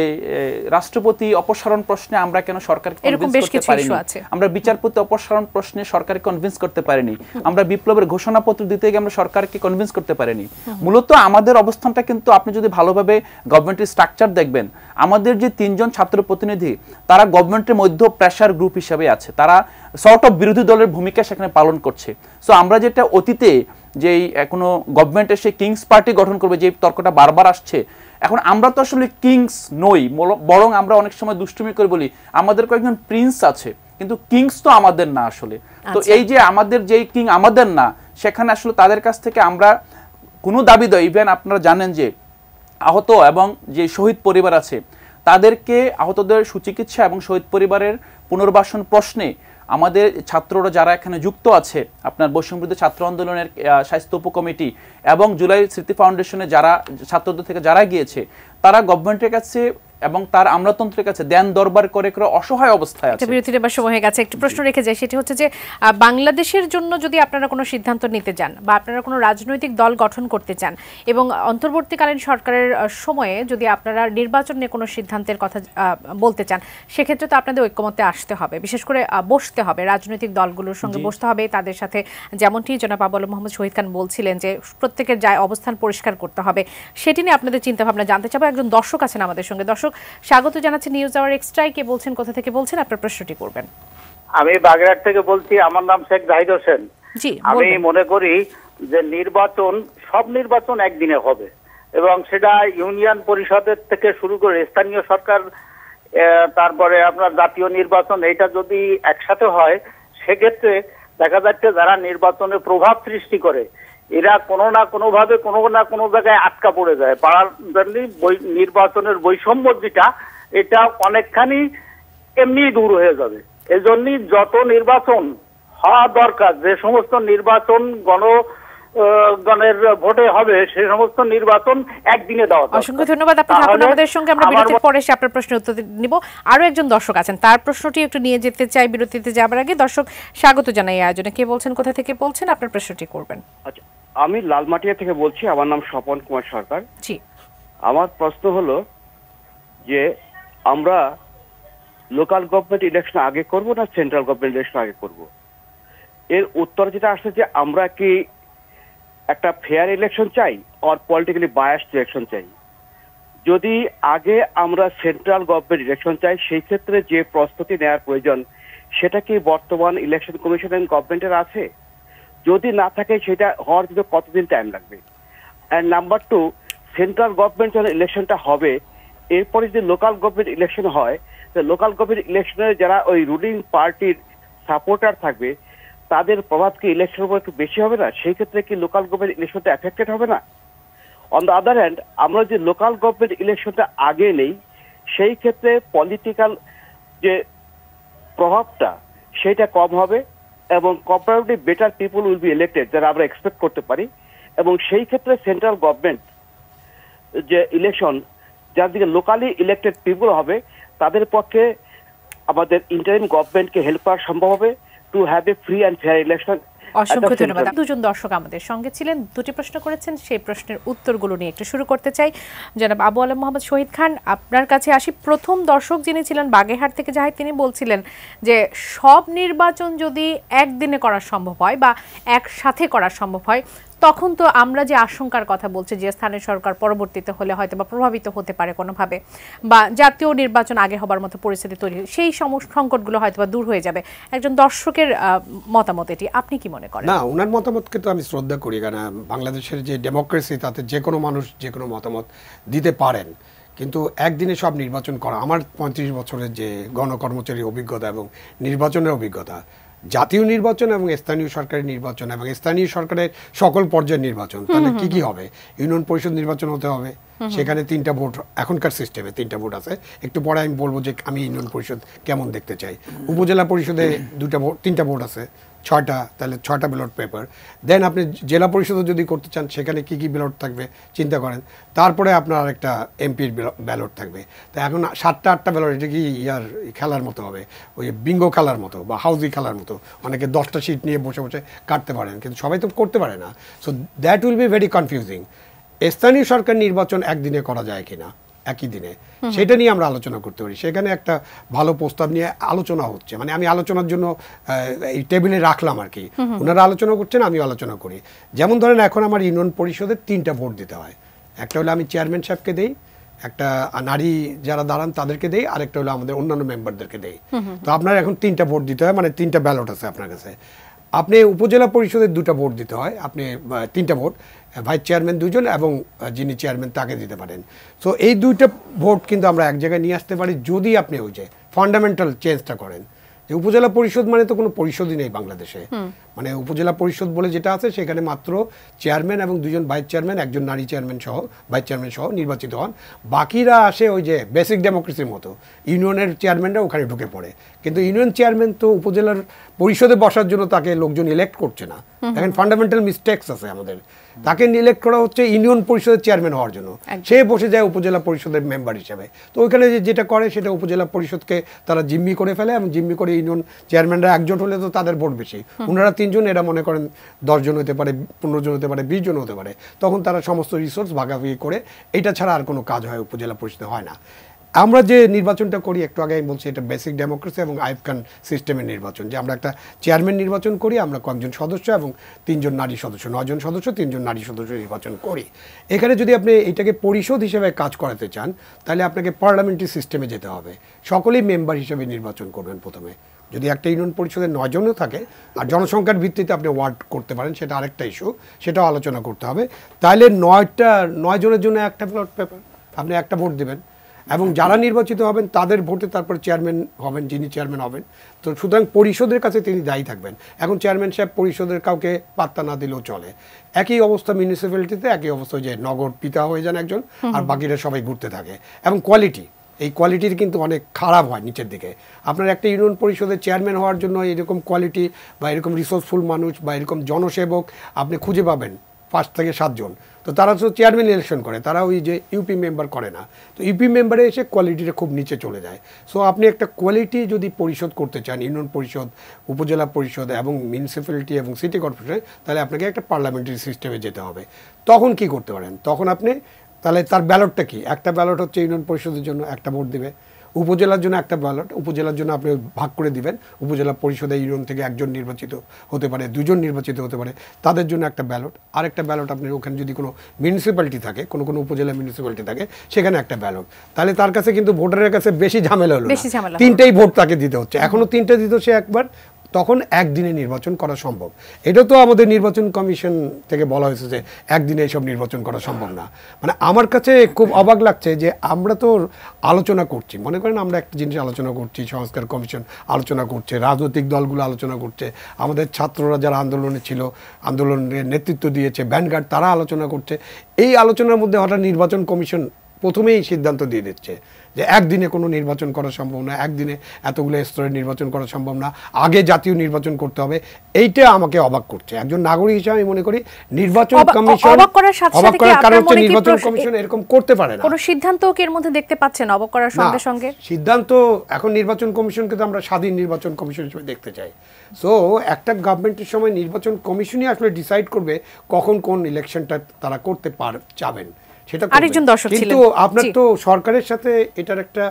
রাষ্ট্রপতি অপসারণ প্রশ্নে আমরা কেন সরকারকে কনভিন্স করতে পারিনি, আমরা বিচারপতি অপসারণ প্রশ্নে সরকারকে কনভিন্স করতে পারিনি, আমরা বিপ্লবের ঘোষণাপত্র দিতে গিয়ে আমরা সরকারকে কনভিন্স করতে পারিনি। মূলত আমাদের অবস্থানটা কিন্তু আপনি যদি ভালোভাবে গভর্নমেন্টের স্ট্রাকচার দেখবেন, আমাদের যে 3 জন ছাত্র প্রতিনিধি তারা গভর্নমেন্টের মধ্যে প্রেসার গ্রুপ হিসেবে আছে, তারা সর্ট অফ বিরোধী দলের ভূমিকা সেখানে পালন করছে। সো আমরা যেটা অতীতে যেই কোনো গভর্নমেন্ট এসে কিংস পার্টি গঠন করবে, যে তর্কটা বারবার আসছে, এখন আমরা তো আসলে কিংস নই, বরং আমরা অনেক সময় দুষ্টুমি করে বলি আমাদের কয়েকজন প্রিন্স আছে, কিন্তু কিংস তো আমাদের না আসলে। তো এই যে আমাদের যেই কিং আমাদের না, সেখানে আসলে তাদের কাছ থেকে আমরা কোনো দাবি দেয়, ইভেন আপনারা জানেন যে আহত এবং যে শহীদ পরিবার আছে তাদেরকে আহতদের সুচিকিৎসা এবং শহীদ পরিবারের পুনর্বাসন প্রশ্নে আমাদের ছাত্ররা যারা এখানে যুক্ত আছে, আপনার বৈষম্যবিরোধী ছাত্র আন্দোলনের স্বাস্থ্য উপকমিটি এবং জুলাই স্মৃতি ফাউন্ডেশনে যারা ছাত্রদের থেকে যারা গিয়েছে, তারা গভর্নমেন্টের কাছে এবং তার আমলাতন্ত্রের কাছে দেন দরবার করে অসহায় অবস্থায় আছে। বিরতির এবার সময় হয়ে গেছে, একটু প্রশ্ন রেখে যায়, সেটি হচ্ছে যে বাংলাদেশের জন্য যদি আপনারা কোনো সিদ্ধান্ত নিতে চান বা আপনারা কোনো রাজনৈতিক দল গঠন করতে চান এবং অন্তর্বর্তীকালীন সরকারের সময়ে যদি আপনারা নির্বাচন নিয়ে কোনো সিদ্ধান্তের কথা বলতে চান, সেক্ষেত্রে তো আপনাদের ঐক্যমত্যে আসতে হবে, বিশেষ করে বসতে হবে, রাজনৈতিক দলগুলোর সঙ্গে বসতে হবে, তাদের সাথে যেমনটি জনাব আবুল মোহাম্মদ শহীদ খান বলছিলেন যে প্রত্যেকের যায় অবস্থান পরিষ্কার করতে হবে, সেটি নিয়ে আপনাদের চিন্তাভাবনা জানতে চাবো। একজন দর্শক আছেন আমাদের সঙ্গে। দর্শক, স্বাগত জানাচ্ছি নিউজ আওয়ার এক্সট্রায়। কে বলছেন, কোথা থেকে বলছেন, আপনার প্রশ্নটি করবেন। আমি বাগেরহাট থেকে বলছি, আমার নাম শেখ জাহিদ হোসেন। জি, আমি মনে করি যে সব নির্বাচন একদিনে হবে, এবং সেটা ইউনিয়ন পরিষদের থেকে শুরু করে স্থানীয় সরকার, তারপরে আপনার জাতীয় নির্বাচন, এটা যদি একসাথে হয়, সেক্ষেত্রে দেখা যাচ্ছে যারা নির্বাচনে প্রভাব সৃষ্টি করে এরা কোনো না কোনোভাবে কোনো না কোনো জায়গায় আটকা পড়ে যায়। পাড়ার নির্বাচনের বৈষম্য যেটা, এটা অনেকখানি এমনি দূর হয়ে যাবে। এজন্যই যত নির্বাচন হওয়া দরকার, যে সমস্ত নির্বাচন গণের ভোটে হবে, সেই সমস্ত নির্বাচন একদিনে দেওয়া। অসংখ্য ধন্যবাদ। আপনি থাকুন আমাদের সঙ্গে, আমরা বিরতির পরে এসে আপনার প্রশ্নের উত্তর নিব। আরো একজন দর্শক আছেন, তার প্রশ্নটি একটু নিয়ে যেতে চাই বিরতিতে যাবার আগে। দর্শক, স্বাগত জানাই আয়োজনে। কে বলছেন, কোথা থেকে বলছেন, আপনার প্রশ্নটি করবেন। আচ্ছা, আমি লালমাটিয়া থেকে বলছি, আমার নাম স্বপন কুমার সরকার। জি, আমার প্রশ্ন হলো যে আমরা লোকাল গভর্নমেন্ট ইলেকশন আগে করব না সেন্ট্রাল গভর্নমেন্ট ইলেকশন আগে করব? এর উত্তর যেটা আসছে যে আমরা কি একটা ফেয়ার ইলেকশন চাই আর পলিটিক্যালি বায়াসড ইলেকশন চাই। যদি আগে আমরা সেন্ট্রাল গভর্নমেন্ট ইলেকশন চাই, সেই ক্ষেত্রে যে প্রস্তুতি নেওয়ার প্রয়োজন সেটা কি বর্তমান ইলেকশন কমিশন এন্ড গভর্নমেন্টের আছে? যদি না থাকে সেটা হওয়ার জন্য কতদিন টাইম লাগবে? অ্যান্ড নাম্বার 2, সেন্ট্রাল গভর্নমেন্ট যখন ইলেকশনটা হবে, এরপরে যদি লোকাল গভর্নমেন্ট ইলেকশন হয়, লোকাল গভর্নমেন্ট ইলেকশনে যারা ওই রুলিং পার্টির সাপোর্টার থাকবে তাদের প্রভাব কি ইলেকশনের উপর একটু বেশি হবে না? সেই ক্ষেত্রে কি লোকাল গভর্নমেন্ট ইলেকশনটা এফেক্টেড হবে না? অন দ্য আদার হ্যান্ড, আমরা যে লোকাল গভর্নমেন্ট ইলেকশনটা আগে নেই, সেই ক্ষেত্রে পলিটিক্যাল যে প্রভাবটা সেটা কম হবে এবং comparatively better people will be elected, যারা আমরা এক্সপেক্ট করতে পারি। এবং সেই ক্ষেত্রে সেন্ট্রাল গভর্নমেন্ট যে ইলেকশন, যার দিকে লোকালি ইলেক্টেড পিপল হবে, তাদের পক্ষে আমাদের ইন্টারিম গভর্নমেন্টকে হেল্প করা সম্ভব হবে to have a free and fair election অসংখ্য ধন্যবাদ। দুজন দর্শক আমাদের সঙ্গে ছিলেন, দুটি প্রশ্ন করেছেন, সেই প্রশ্নের উত্তরগুলো নিয়ে একটু শুরু করতে চাই। জনাব আবু আলম মোহাম্মদ শহীদ খান, আপনার কাছে আসি। প্রথম দর্শক যিনি ছিলেন বাগেরহাট থেকে জাহিদ, তিনি বলছিলেন যে সব নির্বাচন যদি একদিনে করা সম্ভব হয় বা একসাথে করা সম্ভব হয়, তখন তো আমরা যে আশঙ্কার কথা বলছি যে স্থানীয় সরকার পরবর্তীতে হলে হয়তো বা প্রভাবিত হতে পারে কোনোভাবে, বা জাতীয় নির্বাচন আগে হবার মতো পরিস্থিতি তৈরি, সেই সংকটগুলো হয়তো বা দূর হয়ে যাবে। একজন দর্শকের মতামত এটি, আপনি কি মনে করেন? না, ওনার মতামতকে তো আমি শ্রদ্ধা করি, কারণ বাংলাদেশের যে ডেমোক্রেসি, তাতে যে কোনো মানুষ যে কোনো মতামত দিতে পারেন। কিন্তু একদিনে সব নির্বাচন করা, আমার 35 বছরের যে গণকর্মচারীর অভিজ্ঞতা এবং নির্বাচনের অভিজ্ঞতা, জাতীয় নির্বাচন এবং স্থানীয় সরকারের নির্বাচন এবং স্থানীয় সরকারের সকল পর্যায়ের নির্বাচন, তাহলে কি কি হবে? ইউনিয়ন পরিষদ নির্বাচন হতে হবে, সেখানে 3টা ভোট, এখনকার সিস্টেমে 3টা ভোট আছে। একটু পরে আমি বলবো যে আমি ইউনিয়ন পরিষদ কেমন দেখতে চাই। উপজেলা পরিষদে 3টা ভোট আছে, 6টা, তাহলে 6টা ব্যালট পেপার। দেন আপনি জেলা পরিষদও যদি করতে চান, সেখানে কি কি ব্যালট থাকবে চিন্তা করেন। তারপরে আপনার আরেকটা এমপির ব্যালট থাকবে। তো এখন 7টা 8টা ব্যালট, এটা কি খেলার মতো হবে, ওই বিঙ্গো খেলার মতো বা হাউজি খেলার মতো। অনেকে 10টা সিট নিয়ে বসে বসে কাটতে পারেন, কিন্তু সবাই তো করতে পারে না। So that will be very confusing. স্থানীয় সরকার নির্বাচন একদিনে করা যায় কিনা, একই দিনে, সেটা নিয়ে আমরা আলোচনা করতে পারি। সেখানে একটা ভালো প্রস্তাব নিয়ে আলোচনা হচ্ছে, মানে আমি আলোচনার জন্য এই টেবিলে রাখলাম আর কি। ওনারা আলোচনা করছেন, আমি আলোচনা করি। যেমন ধরেন এখন আমার ইউনিয়ন পরিষদের 3টা ভোট দিতে হয়। একটা হলো আমি চেয়ারম্যান সাহেবকে দেই, একটা নারী যারা দাঁড়ান তাদেরকে দেই, আরেকটা হলো আমাদের অন্যান্য মেম্বারদেরকে দেই। তো আপনার এখন 3টা ভোট দিতে হয়, মানে 3টা ব্যালট আছে আপনার কাছে। আপনি উপজেলা পরিষদের 2টা ভোট দিতে হয়, আপনি 3টা ভোট, ভাইস চেয়ারম্যান 2জন এবং যিনি চেয়ারম্যান তাকে দিতে পারেন। সো এই 2টা ভোট কিন্তু আমরা এক জায়গায় নিয়ে আসতে পারি, যদি আপনি ওই যে ফান্ডামেন্টাল চেঞ্জটা করেন। যে উপজেলা পরিষদ মানে তো কোনো পরিষদই নেই বাংলাদেশে, মানে উপজেলা পরিষদ বলে যেটা আছে সেখানে মাত্র চেয়ারম্যান এবং 2জন ভাইস চেয়ারম্যান, একজন নারী চেয়ারম্যান সহ, ভাইস চেয়ারম্যান সহ নির্বাচিত হন। বাকিরা আসে ওই যে বেসিক ডেমোক্রেসির মতো, ইউনিয়নের চেয়ারম্যানরা ওখানে ঢুকে পড়ে। কিন্তু ইউনিয়ন চেয়ারম্যান তো উপজেলার পরিষদে বসার জন্য তাকে লোকজন ইলেক্ট করছে না। এখন ফান্ডামেন্টাল মিস্টেকস আছে আমাদের। তাকে ইলেক্ট করা হচ্ছে ইউনিয়ন পরিষদের চেয়ারম্যান হওয়ার জন্য, সে বসে যায় উপজেলা পরিষদের মেম্বার হিসেবে। তো ওইখানে যেটা করে সেটা উপজেলা পরিষদকে তারা জিম্মি করে ফেলে, এবং জিম্মি করে ইউনিয়ন চেয়ারম্যানরা একজোট হলে তো তাদের ভোট বেশি, ওনারা 3জন, এরা মনে করেন 10 জন হতে পারে, 15 জন হতে পারে, 20 জন হতে পারে। তখন তারা সমস্ত রিসোর্স ভাগাভাগি করে, এটা ছাড়া আর কোনো কাজ হয় উপজেলা পরিষদে হয় না। আমরা যে নির্বাচনটা করি, একটু আগে আমি বলছি, এটা বেসিক ডেমোক্রেসি এবং আইয়ুব খান সিস্টেমের নির্বাচন, যে আমরা একটা চেয়ারম্যান নির্বাচন করি, আমরা কয়েকজন সদস্য এবং 3জন নারী সদস্য, 9 জন সদস্য, 3জন নারী সদস্য নির্বাচন করি। এখানে যদি আপনি এটাকে পরিষদ হিসেবে কাজ করাতে চান, তাহলে আপনাকে পার্লামেন্টারি সিস্টেমে যেতে হবে। সকলেই মেম্বার হিসেবে নির্বাচন করবেন প্রথমে। যদি একটা ইউনিয়ন পরিষদের 9 জনও থাকে, আর জনসংখ্যার ভিত্তিতে আপনি ওয়ার্ড করতে পারেন, সেটা আরেকটা ইস্যু, সেটাও আলোচনা করতে হবে। তাহলে 9 জনের জন্য একটা ব্যালট পেপার, আপনি একটা ভোট দেবেন, এবং যারা নির্বাচিত হবেন তাদের ভোটে তারপর চেয়ারম্যান হবেন, যিনি চেয়ারম্যান হবেন। তো সুতরাং পরিষদের কাছে তিনি দায়ী থাকবেন। এখন চেয়ারম্যান সাহেব পরিষদের কাউকে পাত্তা না দিলেও চলে। একই অবস্থা মিউনিসিপ্যালিটিতে, একই অবস্থা যে নগর পিতা হয়ে যান একজন, আর বাকিরা সবাই ঘুরতে থাকে। এবং কোয়ালিটি, এই কোয়ালিটির কিন্তু অনেক খারাপ হয় নিচের দিকে। আপনার একটা ইউনিয়ন পরিষদের চেয়ারম্যান হওয়ার জন্য এরকম কোয়ালিটি বা এরকম রিসোর্সফুল মানুষ বা এরকম জনসেবক আপনি খুঁজে পাবেন 5 থেকে 7 জন। তো তারা তো চেয়ারম্যান ইলেকশন করে, তারা ওই যে ইউপি মেম্বার করে না। তো ইউপি মেম্বারে এসে কোয়ালিটিটা খুব নিচে চলে যায়। সো আপনি একটা কোয়ালিটি যদি পরিশোধ করতে চান, ইউনিয়ন পরিষদ, উপজেলা পরিষদ এবং মিউনিসিপ্যালিটি এবং সিটি কর্পোরেশন, তাহলে আপনাকে একটা পার্লামেন্টারি সিস্টেমে যেতে হবে। তখন কি করতে পারেন? তখন আপনি তাহলে তার ব্যালটটা কি? একটা ব্যালট হচ্ছে ইউনিয়ন পরিষদের জন্য একটা ভোট দিবে, উপজেলার জন্য একটা ব্যালট, উপজেলার জন্য আপনি ভাগ করে দিবেন। উপজেলা পরিষদে ইউনিয়ন থেকে একজন নির্বাচিত হতে পারে, 2জন নির্বাচিত হতে পারে, তাদের জন্য একটা ব্যালট। আরেকটা ব্যালট আপনি ওখানে যদি কোনো মিউনিসিপ্যালিটি থাকে, কোনো উপজেলা মিউনিসিপ্যালিটি থাকে, সেখানে একটা ব্যালট। তাহলে তার কাছে কিন্তু ভোটারের কাছে বেশি ঝামেলা হলো, 3টেই ভোট তাকে দিতে হচ্ছে। এখনও 3টে দিত সে একবার, তখন একদিনে নির্বাচন করা সম্ভব। এটা তো আমাদের নির্বাচন কমিশন থেকে বলা হয়েছে যে একদিনে এইসব নির্বাচন করা সম্ভব না। মানে আমার কাছে খুব অবাক লাগছে যে আমরা তো আলোচনা করছি, মনে করেন আমরা একটা জিনিস আলোচনা করছি, সংস্কার কমিশন আলোচনা করছে, রাজনৈতিক দলগুলো আলোচনা করছে, আমাদের ছাত্ররা যারা আন্দোলনে ছিল, আন্দোলনের নেতৃত্ব দিয়েছে, ভ্যানগার্ড, তারা আলোচনা করছে। এই আলোচনার মধ্যে হঠাৎ নির্বাচন কমিশন প্রথমেই সিদ্ধান্ত দিয়ে দিচ্ছে যে একদিনে কোনো নির্বাচন করা সম্ভব না, একদিনে এতগুলো স্তরে নির্বাচন করা সম্ভব না, আগে জাতীয় নির্বাচন করতে হবে। এইটা আমাকে অবাক করছে। একজন নাগরিক হিসেবে আমি মনে করি নির্বাচন কমিশন অবাক করার সাথে সাথে কি কারণ আপনার মনে কি নির্বাচন কমিশন এরকম করতে পারে না। কোনো সিদ্ধান্তও কি এর মধ্যে দেখতে পাচ্ছেন অবাক করার সঙ্গে সঙ্গে? সিদ্ধান্ত এখন নির্বাচন কমিশনকে তো আমরা স্বাধীন নির্বাচন কমিশন হিসেবে দেখতে চাই। সো একটা গভর্নমেন্টের সময় নির্বাচন কমিশনই আসলে ডিসাইড করবে কখন কোন ইলেকশনটা তারা করতে চাবেন সেটা। আরেকজন দর্শক ছিলেন, কিন্তু আপনার তো সরকারের সাথে এটার একটা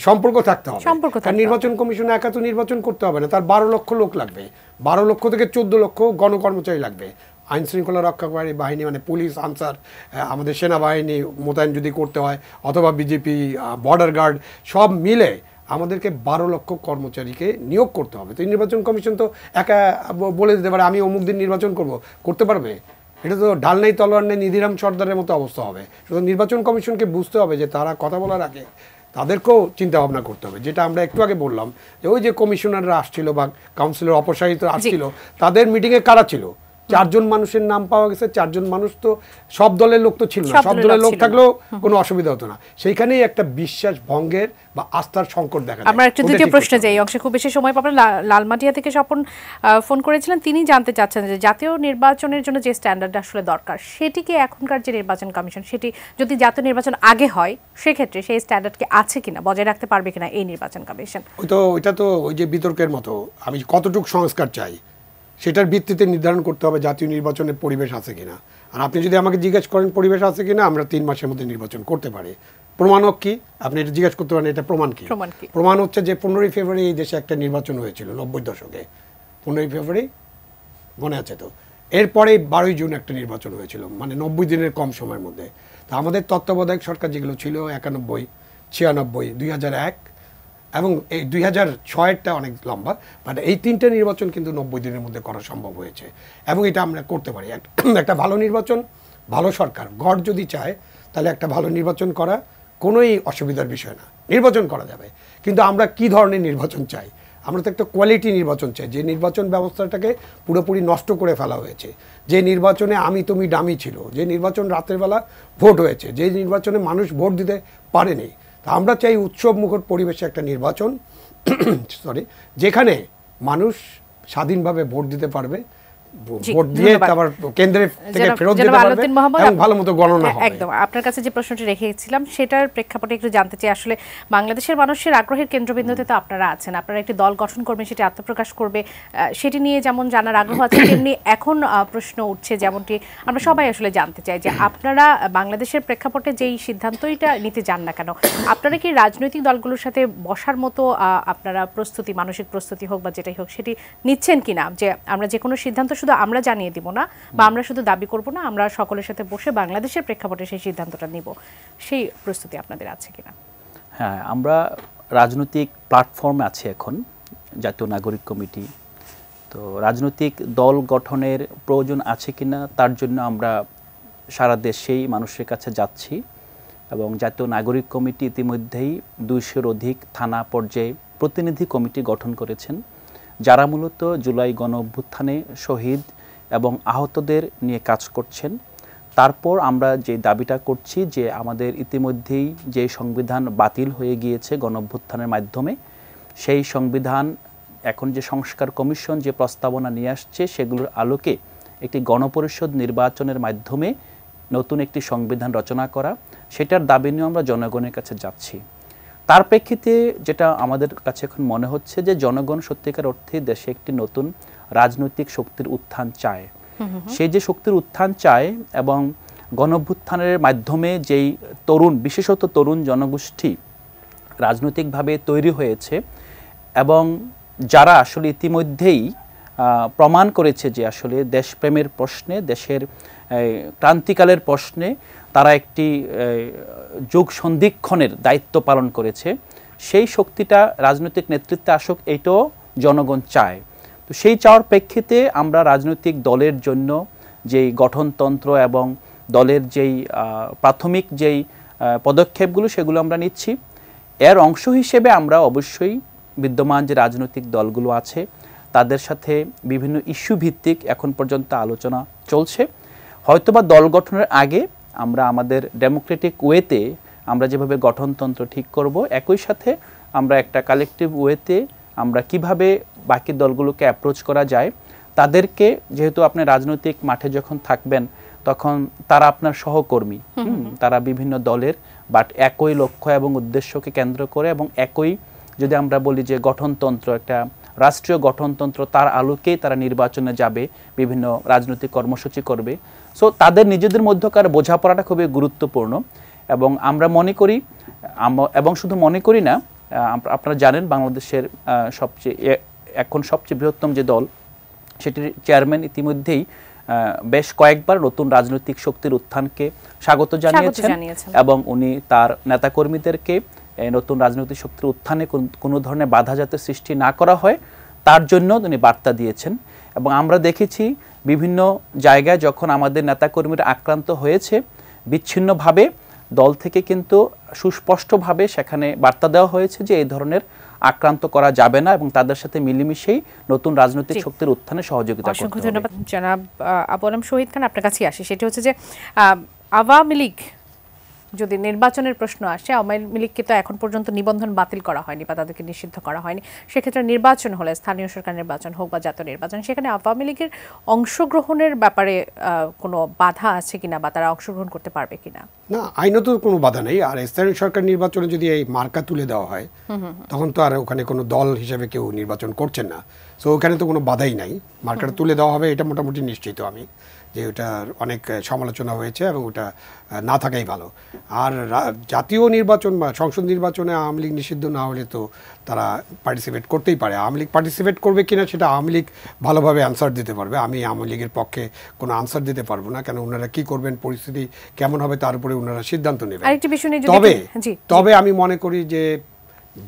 সম্পর্ক থাকতে হবে। আর নির্বাচন কমিশনে একা তো নির্বাচন করতে হবে না, তার 12 লক্ষ লোক লাগবে, 12 লক্ষ থেকে 14 লক্ষ গণকর্মচারী লাগবে। আইন শৃঙ্খলা রক্ষাকারী বাহিনী মানে পুলিশ, আনসার, আমাদের সেনাবাহিনী মোতায়েন যদি করতে হয়, অথবা বিজেপি, বর্ডার গার্ড, সব মিলে আমাদেরকে 12 লক্ষ কর্মচারীকে নিয়োগ করতে হবে। তো নির্বাচন কমিশন তো একা বলে দিতে পারে আমি অমুক দিন নির্বাচন করতে পারবে? এটা তো ঢাল নেই তলোয়ার নেই নিধিরাম সর্দারের মতো অবস্থা হবে। শুধু নির্বাচন কমিশনকে বুঝতে হবে যে তারা কথা বলার আগে তাদেরকেও চিন্তা ভাবনা করতে হবে। যেটা আমরা একটু আগে বললাম যে ওই যে কমিশনাররা আসছিল বা কাউন্সিলর অপসারিত আসছিল, তাদের মিটিংয়ে কারা ছিল? 4 জন মানুষের নাম পাওয়া গেছে। 4 জন মানুষ তো সব দলের লোক তো ছিল না, সব দলের লোক থাকলেও কোনো অসুবিধা হতো না। সেইখানেই একটা বিশ্বাস ভঙ্গের বা আস্থার সংকট দেখা যায়। আমরা একটু দ্বিতীয় প্রশ্নে যাই, অংশে খুব বেশি সময় পাবেন। লালমাটিয়া থেকে স্বপন ফোন করেছিলেন, তিনি জানতে চাচ্ছেন যে জাতীয় নির্বাচনের জন্য যে স্ট্যান্ডার্ড আসলে দরকার সেটিকে এখনকার যে নির্বাচন কমিশন সেটি যদি জাতীয় নির্বাচন আগে হয় সেক্ষেত্রে সেই স্ট্যান্ডার্ড কি আছে কিনা, বজায় রাখতে পারবে কিনা এই নির্বাচন কমিশন? ওইটা তো ওই যে বিতর্কের মতো, আমি কতটুকু সংস্কার চাই সেটার ভিত্তিতে নির্ধারণ করতে হবে জাতীয় নির্বাচনের পরিবেশ আছে কিনা। আর আপনি যদি আমাকে জিজ্ঞেস করেন পরিবেশ আছে কিনা, আমরা 3 মাসের মধ্যে নির্বাচন করতে পারি। প্রমাণক কি আপনি এটা জিজ্ঞেস করতে পারেন, এটা প্রমাণ কি? প্রমাণ হচ্ছে যে 15ই ফেব্রুয়ারি এই দেশে একটা নির্বাচন হয়েছিল 90 দশকে। 15ই ফেব্রুয়ারি মনে আছে তো? এরপরে 12ই জুন একটা নির্বাচন হয়েছিল, মানে 90 দিনের কম সময়ের মধ্যে। তা আমাদের তত্ত্বাবধায়ক সরকার যেগুলো ছিল 91, 96, 2001 এবং এই 2006-টা অনেক লম্বা, বাট এই 3টে নির্বাচন কিন্তু 90 দিনের মধ্যে করা সম্ভব হয়েছে এবং এটা আমরা করতে পারি। একটা ভালো নির্বাচন, ভালো সরকার, গড যদি চায় তাহলে একটা ভালো নির্বাচন করা কোনোই অসুবিধার বিষয় না, নির্বাচন করা যাবে। কিন্তু আমরা কি ধরনের নির্বাচন চাই? আমরা তো একটা কোয়ালিটি নির্বাচন চাই, যে নির্বাচন ব্যবস্থাটাকে পুরোপুরি নষ্ট করে ফেলা হয়েছে, যে নির্বাচনে আমি তুমি ডামি ছিল, যে নির্বাচন রাতের বেলা ভোট হয়েছে, যে নির্বাচনে মানুষ ভোট দিতে পারেনি। তা আমরা চাই উৎসব মুখর পরিবেশে একটা নির্বাচন যেখানে মানুষ স্বাধীনভাবে ভোট দিতে পারবে, ভোট দিয়ে তারপর কেন্দ্রে থেকে ফেরত দিতে পারবে এবং ভালোমতো গণনা হবে। একদম আপনার কাছে যে প্রশ্নটি রেখেছিলাম সেটার প্রেক্ষাপটে একটু জানতে চাই, আসলে বাংলাদেশের মানুষের আগ্রহের কেন্দ্রবিন্দুতে তো আপনারা আছেন, আপনারা একটি দল গঠন করবেন, সেটি আত্মপ্রকাশ করবে, সেটি নিয়ে যেমন জানার আগ্রহ আছে তেমনি এখন প্রশ্ন উঠছে যেমনটি আমরা সবাই আসলে জানতে চাই যে আপনারা বাংলাদেশের প্রেক্ষাপটে যেই সিদ্ধান্তটা নিতে যান না কেন, আপনারা কি রাজনৈতিক দলগুলোর সাথে বসার মতো আপনারা প্রস্তুতি, মানসিক প্রস্তুতি হোক বা যেটাই হোক সেটি নিচ্ছেন কিনা, যে আমরা যে কোনো সিদ্ধান্ত শুধু আমরা জানিয়ে দিব না বা আমরা শুধু দাবি করব না, আমরা সকলের সাথে বসে বাংলাদেশের প্রেক্ষাপটে সেই সিদ্ধান্তটা নিব, সেই প্রস্তুতি আপনাদের আছে কিনা? হ্যাঁ, আমরা রাজনৈতিক প্ল্যাটফর্মে আছি এখন, জাতীয় নাগরিক কমিটি। তো রাজনৈতিক দল গঠনের প্রয়োজন আছে কিনা তার জন্য আমরা সারা দেশেই মানুষের কাছে যাচ্ছি এবং জাতীয় নাগরিক কমিটি ইতিমধ্যেই 200-র অধিক থানা পর্যায়ে প্রতিনিধি কমিটি গঠন করেছেন, যারা মূলত জুলাই গণঅভ্যুত্থানে শহীদ এবং আহতদের নিয়ে কাজ করছেন। তারপর আমরা যে দাবিটা করছি যে আমাদের ইতিমধ্যেই যে সংবিধান বাতিল হয়ে গিয়েছে গণঅভ্যুত্থানের মাধ্যমে, সেই সংবিধান এখন যে সংস্কার কমিশন যে প্রস্তাবনা নিয়ে আসছে সেগুলোর আলোকে একটি গণপরিষদ নির্বাচনের মাধ্যমে নতুন একটি সংবিধান রচনা করা, সেটার দাবি নিয়ে আমরা জনগণের কাছে যাচ্ছি। তার প্রেক্ষিতে যেটা আমাদের কাছে এখন মনে হচ্ছে যে জনগণ সত্যিকার অর্থে দেশে একটি নতুন রাজনৈতিক শক্তির উত্থান চায়। সেই যে শক্তির উত্থান চায় এবং গণঅভ্যুত্থানের মাধ্যমে যেই তরুণ, বিশেষত তরুণ জনগোষ্ঠী রাজনৈতিকভাবে তৈরি হয়েছে এবং যারা আসলে ইতিমধ্যেই প্রমাণ করেছে যে আসলে দেশপ্রেমের প্রশ্নে, দেশের ক্রান্তিকালের প্রশ্নে তারা একটি যুগ সন্ধিক্ষণের দায়িত্ব পালন করেছে, সেই শক্তিটা রাজনৈতিক নেতৃত্বে আসুক, এইটাও জনগণ চায়। তো সেই চাওয়ার প্রেক্ষিতে আমরা রাজনৈতিক দলের জন্য যেই গঠনতন্ত্র এবং দলের যেই প্রাথমিক যেই পদক্ষেপগুলো সেগুলো আমরা নিচ্ছি। এর অংশ হিসেবে আমরা অবশ্যই বিদ্যমান যে রাজনৈতিক দলগুলো আছে তাদের সাথে বিভিন্ন ইস্যু ভিত্তিক এখন পর্যন্ত আলোচনা চলছে। হয়তোবা দল গঠনের আগে আমরা আমাদের ডেমোক্রেটিক ওয়েতে আমরা যেভাবে গঠনতন্ত্র ঠিক করব, একই সাথে আমরা একটা কালেকটিভ ওয়েতে আমরা কিভাবে বাকি দলগুলোকে অ্যাপ্রোচ করা যায়। তাদেরকে, যেহেতু আপনি রাজনৈতিক মাঠে যখন থাকবেন তখন তারা আপনার সহকর্মী, তারা বিভিন্ন দলের, বাট একই লক্ষ্য এবং উদ্দেশ্যকে কেন্দ্র করে এবং একই, যদি আমরা বলি যে গঠনতন্ত্র, একটা রাষ্ট্রীয় গঠনতন্ত্র, তার আলোকেই তারা নির্বাচনে যাবে, বিভিন্ন রাজনৈতিক কর্মসূচি করবে। সো তাদের নিজেদের মধ্যকার বোঝাপড়াটা খুবই গুরুত্বপূর্ণ এবং আমরা মনে করি, এবং শুধু মনে করি না, আপনারা জানেন বাংলাদেশের এখন সবচেয়ে বৃহত্তম যে দল, সেটির চেয়ারম্যান ইতিমধ্যেই বেশ কয়েকবার নতুন রাজনৈতিক শক্তির উত্থানকে স্বাগত জানিয়েছেন এবং উনি তার নেতাকর্মীদেরকে নতুন রাজনৈতিক শক্তির উত্থানে কোনো ধরনের বাধা যাতে সৃষ্টি না করা হয় তার জন্য তিনি বার্তা দিয়েছেন। এবং আমরা দেখেছি বিভিন্ন জায়গায় যখন আমাদের নেতাকর্মীরা আক্রান্ত হয়েছে, বিচ্ছিন্নভাবে দল থেকে কিন্তু সুস্পষ্টভাবে সেখানে বার্তা দেওয়া হয়েছে যে এই ধরনের আক্রান্ত করা যাবে না এবং তাদের সাথে মিলেমিশেই নতুন রাজনৈতিক শক্তির উত্থানে সহযোগিতা করতে হবে। অসংখ্য ধন্যবাদ জনাব আবু আলম শহীদ খান। আপনার কাছে আসি, সেটি হচ্ছে যে আওয়ামী লীগ, যদি নির্বাচনের প্রশ্ন আসে, আওয়ামী লীগকে তো এখন পর্যন্ত নিবন্ধন বাতিল করা হয়নি বা তাদেরকে নিষিদ্ধ করা হয়নি। সেক্ষেত্রে নির্বাচন হলে, স্থানীয় সরকার নির্বাচন হোক বা জাতীয় নির্বাচন, সেখানে আওয়ামী লীগের অংশগ্রহণের ব্যাপারে কোনো বাধা আছে কিনা বা তারা অংশগ্রহণ করতে পারবে কিনা? না, আইনত কোনো বাধা নেই। আর স্থানীয় সরকার নির্বাচনে যদি এই মার্কা তুলে দেওয়া হয় তখন তো আর ওখানে কোনো দল হিসেবে কেউ নির্বাচন করছেন না, সো ওখানে তো কোনো বাধাই নাই। মার্কাটা তুলে দেওয়া হবে এটা মোটামুটি নিশ্চিত আমি, যে ওটার অনেক সমালোচনা হয়েছে এবং ওটা না থাকাই ভালো। আর জাতীয় নির্বাচন বা সংসদ নির্বাচনে আওয়ামী লীগ নিষিদ্ধ না হলে তো তারা পার্টিসিপেট করতেই পারে। আওয়ামী লীগ পার্টিসিপেট করবে কিনা সেটা আওয়ামী লীগ ভালোভাবে আনসার দিতে পারবে। আমি আওয়ামী লীগের পক্ষে কোনো আনসার দিতে পারবো না, কেন ওনারা কি করবেন, পরিস্থিতি কেমন হবে তার উপরে ওনারা সিদ্ধান্ত নেবেন। তবে আমি মনে করি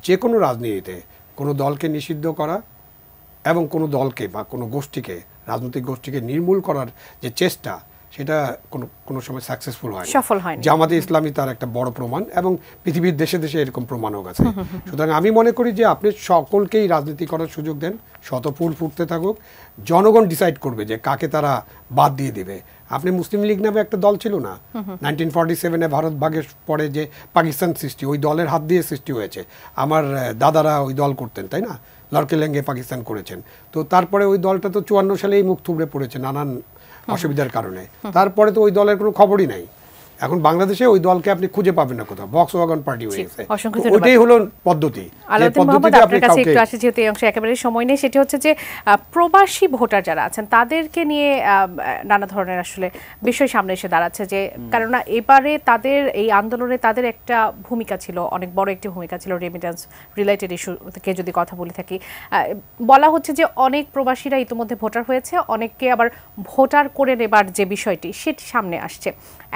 যে কোনো রাজনীতিতে কোনো দলকে নিষিদ্ধ করা এবং কোনো দলকে বা কোনো গোষ্ঠীকে, রাজনৈতিক গোষ্ঠীকে নির্মূল করার যে চেষ্টা, সেটা কোনো সময় সাকসেসফুল হয়, সফল হয়। জামাতে ইসলামী তার একটা বড় প্রমাণ এবং পৃথিবীর দেশে দেশে এরকম প্রমাণও আছে। সুতরাং আমি মনে করি যে আপনি সকলকেই রাজনীতি করার সুযোগ দেন, শত ফুল ফুটতে থাকুক, জনগণ ডিসাইড করবে যে কাকে তারা বাদ দিয়ে দেবে। আপনি মুসলিম লীগ নামে একটা দল ছিল না 1947-এ ভারত ভাগের পরে যে পাকিস্তান সৃষ্টি, ওই দলের হাত দিয়ে সৃষ্টি হয়েছে। আমার দাদারা ওই দল করতেন, তাই না? লড়কে লেঙ্গে পাকিস্তান করেছেন। তো তারপরে ওই দলটা তো 54 সালেই মুখ থুবড়ে পড়েছে নানান অসুবিধার কারণে। তারপরে তো ওই দলের কোনো খবরই নাই। এখন বাংলাদেশে ওই দলকে আপনি খুঁজে পাবেন না কোথাও, বক্স ওয়াগন পার্টি হয়ে গেছে। ওইটাই হলো পদ্ধতি। একটু আসে, যেহেতু এই অংশে একেবারে সময় নেই, সেটি হচ্ছে যে প্রবাসী ভোটার যারা আছেন তাদেরকে নিয়ে নানা ধরনের আসলে বিষয় সামনে এসে দাঁড়াচ্ছে, যে কেননা এবারে তাদের এই আন্দোলনে তাদের একটা ভূমিকা ছিল, অনেক বড় একটি ভূমিকা ছিল রেমিটেন্স রিলেটেড ইস্যু থেকে যদি কথা বলে থাকি। বলা হচ্ছে যে অনেক প্রবাসীরা ইতিমধ্যে ভোটার হয়েছে, অনেককে আবার ভোটার করে নেবার যে বিষয়টি সেটি সামনে আসছে।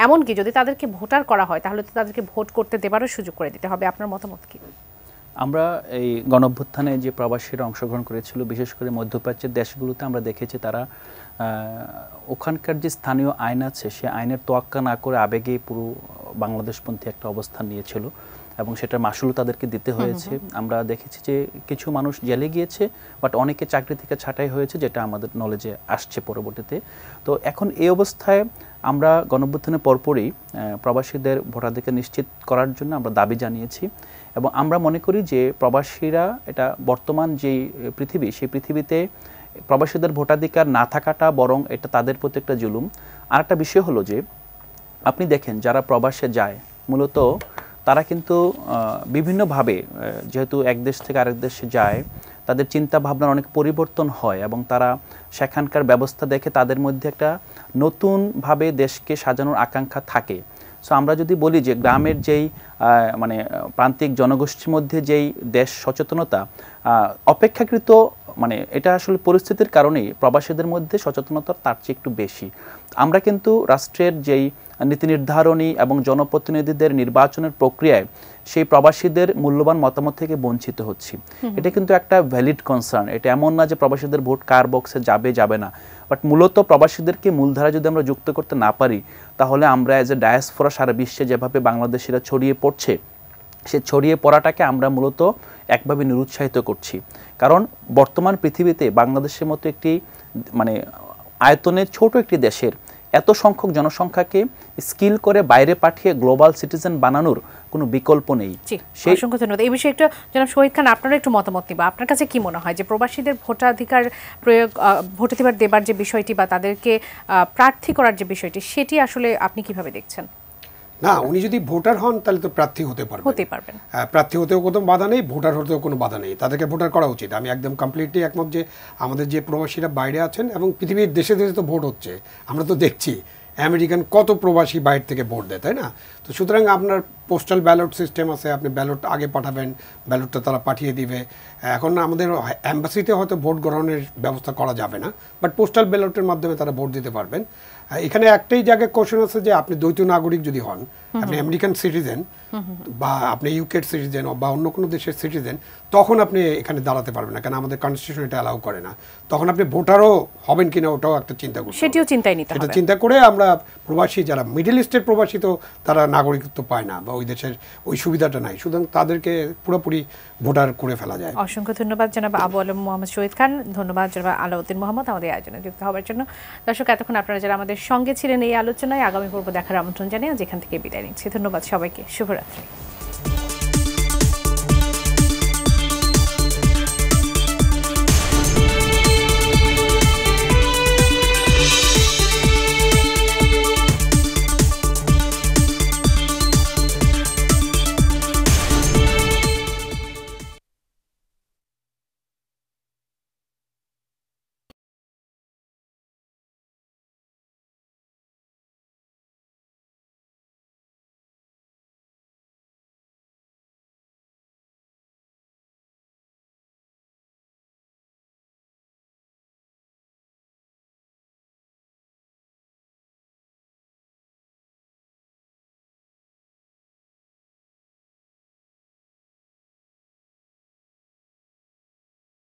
এমনকি যদি তাদেরকে ভোটার করা হয় তাহলে তো তাদেরকে ভোট করতে দেবারও সুযোগ করে দিতে হবে। আপনার মতামত কি? আমরা এই গণঅভ্যুত্থানে যে প্রবাসীরা অংশগ্রহণ করেছিল, বিশেষ করে মধ্যপ্রাচ্যের দেশগুলোতে আমরা দেখেছি তারা ওখানকার যে স্থানীয় আইন আছে সে আইনের তোয়াক্কা না করে আবেগে পুরো বাংলাদেশপন্থী একটা অবস্থান নিয়েছিল এবং সেটার মাসুলও তাদেরকে দিতে হয়েছে। আমরা দেখেছি যে কিছু মানুষ জেলে গিয়েছে, বাট অনেকে চাকরি থেকে ছাঁটাই হয়েছে, যেটা আমাদের নলেজে আসছে পরবর্তীতে। তো এখন এই অবস্থায় আমরা গণঅভ্যুত্থানের পরপরই প্রবাসীদের ভোটাধিকার নিশ্চিত করার জন্য আমরা দাবি জানিয়েছি এবং আমরা মনে করি যে প্রবাসীরা, এটা বর্তমান যেই পৃথিবী, সেই পৃথিবীতে প্রবাসীদের ভোটাধিকার না থাকাটা বরং এটা তাদের প্রতি একটা জুলুম। আর একটা বিষয় হলো যে আপনি দেখেন যারা প্রবাসে যায় মূলত তারা কিন্তু বিভিন্নভাবে, যেহেতু এক দেশ থেকে আরেক দেশে যায়, তাদের চিন্তা ভাবনার অনেক পরিবর্তন হয় এবং তারা সেখানকার ব্যবস্থা দেখে তাদের মধ্যে একটা নতুনভাবে দেশকে সাজানোর আকাঙ্ক্ষা থাকে। সো আমরা যদি বলি যে গ্রামের যেই মানে প্রান্তিক জনগোষ্ঠীর মধ্যে যেই দেশ সচেতনতা অপেক্ষাকৃত, মানে এটা আসলে পরিস্থিতির কারণেই প্রবাসীদের মধ্যে সচেতনতা তার চেয়ে একটু বেশি। আমরা কিন্তু রাষ্ট্রের যেই নীতি নির্ধারণী এবং জনপ্রতিনিধিদের নির্বাচনের প্রক্রিয়ায় সেই প্রবাসীদের মূল্যবান মতামত থেকে বঞ্চিত হচ্ছি। এটা কিন্তু একটা ভ্যালিড কনসার্ন। এটা এমন না যে প্রবাসীদের ভোট কার বক্সে যাবে না, বাট মূলত প্রবাসীদেরকে মূলধারা যদি আমরা যুক্ত করতে না পারি তাহলে আমরা এজ এ ডায়াসপোরা সারা বিশ্বে যেভাবে বাংলাদেশিরা ছড়িয়ে পড়ছে, সে ছড়িয়ে পড়াটাকে আমরা মূলত একভাবে নিরুৎসাহিত করছি। কারণ বর্তমান পৃথিবীতে বাংলাদেশের মতো একটি মানে আয়তনে ছোট একটি দেশের এত সংখ্যক জনসংখ্যাকে স্কিল করে বাইরে পাঠিয়ে গ্লোবাল সিটিজেন বানানোর কোনো বিকল্প নেই। অসংখ্য ধন্যবাদ। এই বিষয়ে একটু জনাব শহীদ খান, আপনারা একটু মতামত নিবা। আপনার কাছে কি মনে হয় যে প্রবাসীদের ভোটাধিকার প্রয়োগ, ভোটাধিকার দেবার যে বিষয়টি বা তাদেরকে প্রার্থী করার যে বিষয়টি, সেটি আসলে আপনি কিভাবে দেখছেন? না, উনি যদি ভোটার হন তাহলে তো প্রার্থী হতে পারবেন। প্রার্থী হতেও কোনো বাধা নেই, ভোটার হতেও কোনো বাধা নেই, তাদেরকে ভোটার করা উচিত। আমি একদম কমপ্লিটলি একমত যে আমাদের যে প্রবাসীরা বাইরে আছেন এবং পৃথিবীর দেশে দেশে তো ভোট হচ্ছে, আমরা তো দেখছি আমেরিকান কত প্রবাসী বাইরে থেকে ভোট দেয়, তাই না? তো সুতরাং আপনার পোস্টাল ব্যালট সিস্টেম আছে, আপনি ব্যালট আগে পাঠাবেন, ব্যালটটা তারা পাঠিয়ে দিবে। এখন আমাদের অ্যাম্বাসিতে হয়তো ভোট গ্রহণের ব্যবস্থা করা যাবে না, বাট পোস্টাল ব্যালটের মাধ্যমে তারা ভোট দিতে পারবেন। এখানে একটাই জায়গায় কোশ্চেন আছে যে আপনি দ্বৈত নাগরিক যদি হন, আপনি আমেরিকান সিটিজেন বা আপনি ইউকের সিটিজেন বা অন্য কোনো দেশের সিটিজেন, তখন আপনি এখানে দাঁড়াতে পারবেন না, কারণ আমাদের কনস্টিটিউশন এটা অ্যালাউ করে না। তখন আপনি ভোটারও হবেন কিনা ওটাও একটা চিন্তা করতে হবে, সেটিও চিন্তায় নিতে হবে। এটা চিন্তা করে আমরা প্রবাসী যারা মিডল ইস্টের প্রবাসী, তো তারা নাগরিকত্ব পায় না বা ওই দেশের ওই সুবিধাটা নাই, সুতরাং তাদেরকে পুরোপুরি ভোটার করে ফেলা যায়। অসংখ্য ধন্যবাদ জনাব আবু আলম মোহাম্মদ শহীদ খান, ধন্যবাদ জনাব আলাউদ্দিন মোহাম্মদ আমাদের আয়োজনে যুক্ত হওয়ার জন্য। দর্শক, এতক্ষণ আপনারা যারা আমাদের সঙ্গে ছিলেন এই আলোচনায়, আগামী পর্ব দেখার আমন্ত্রণ জানিয়ে যেখান থেকে বিদায় নিচ্ছি। ধন্যবাদ সবাইকে, শুভরাত্রি।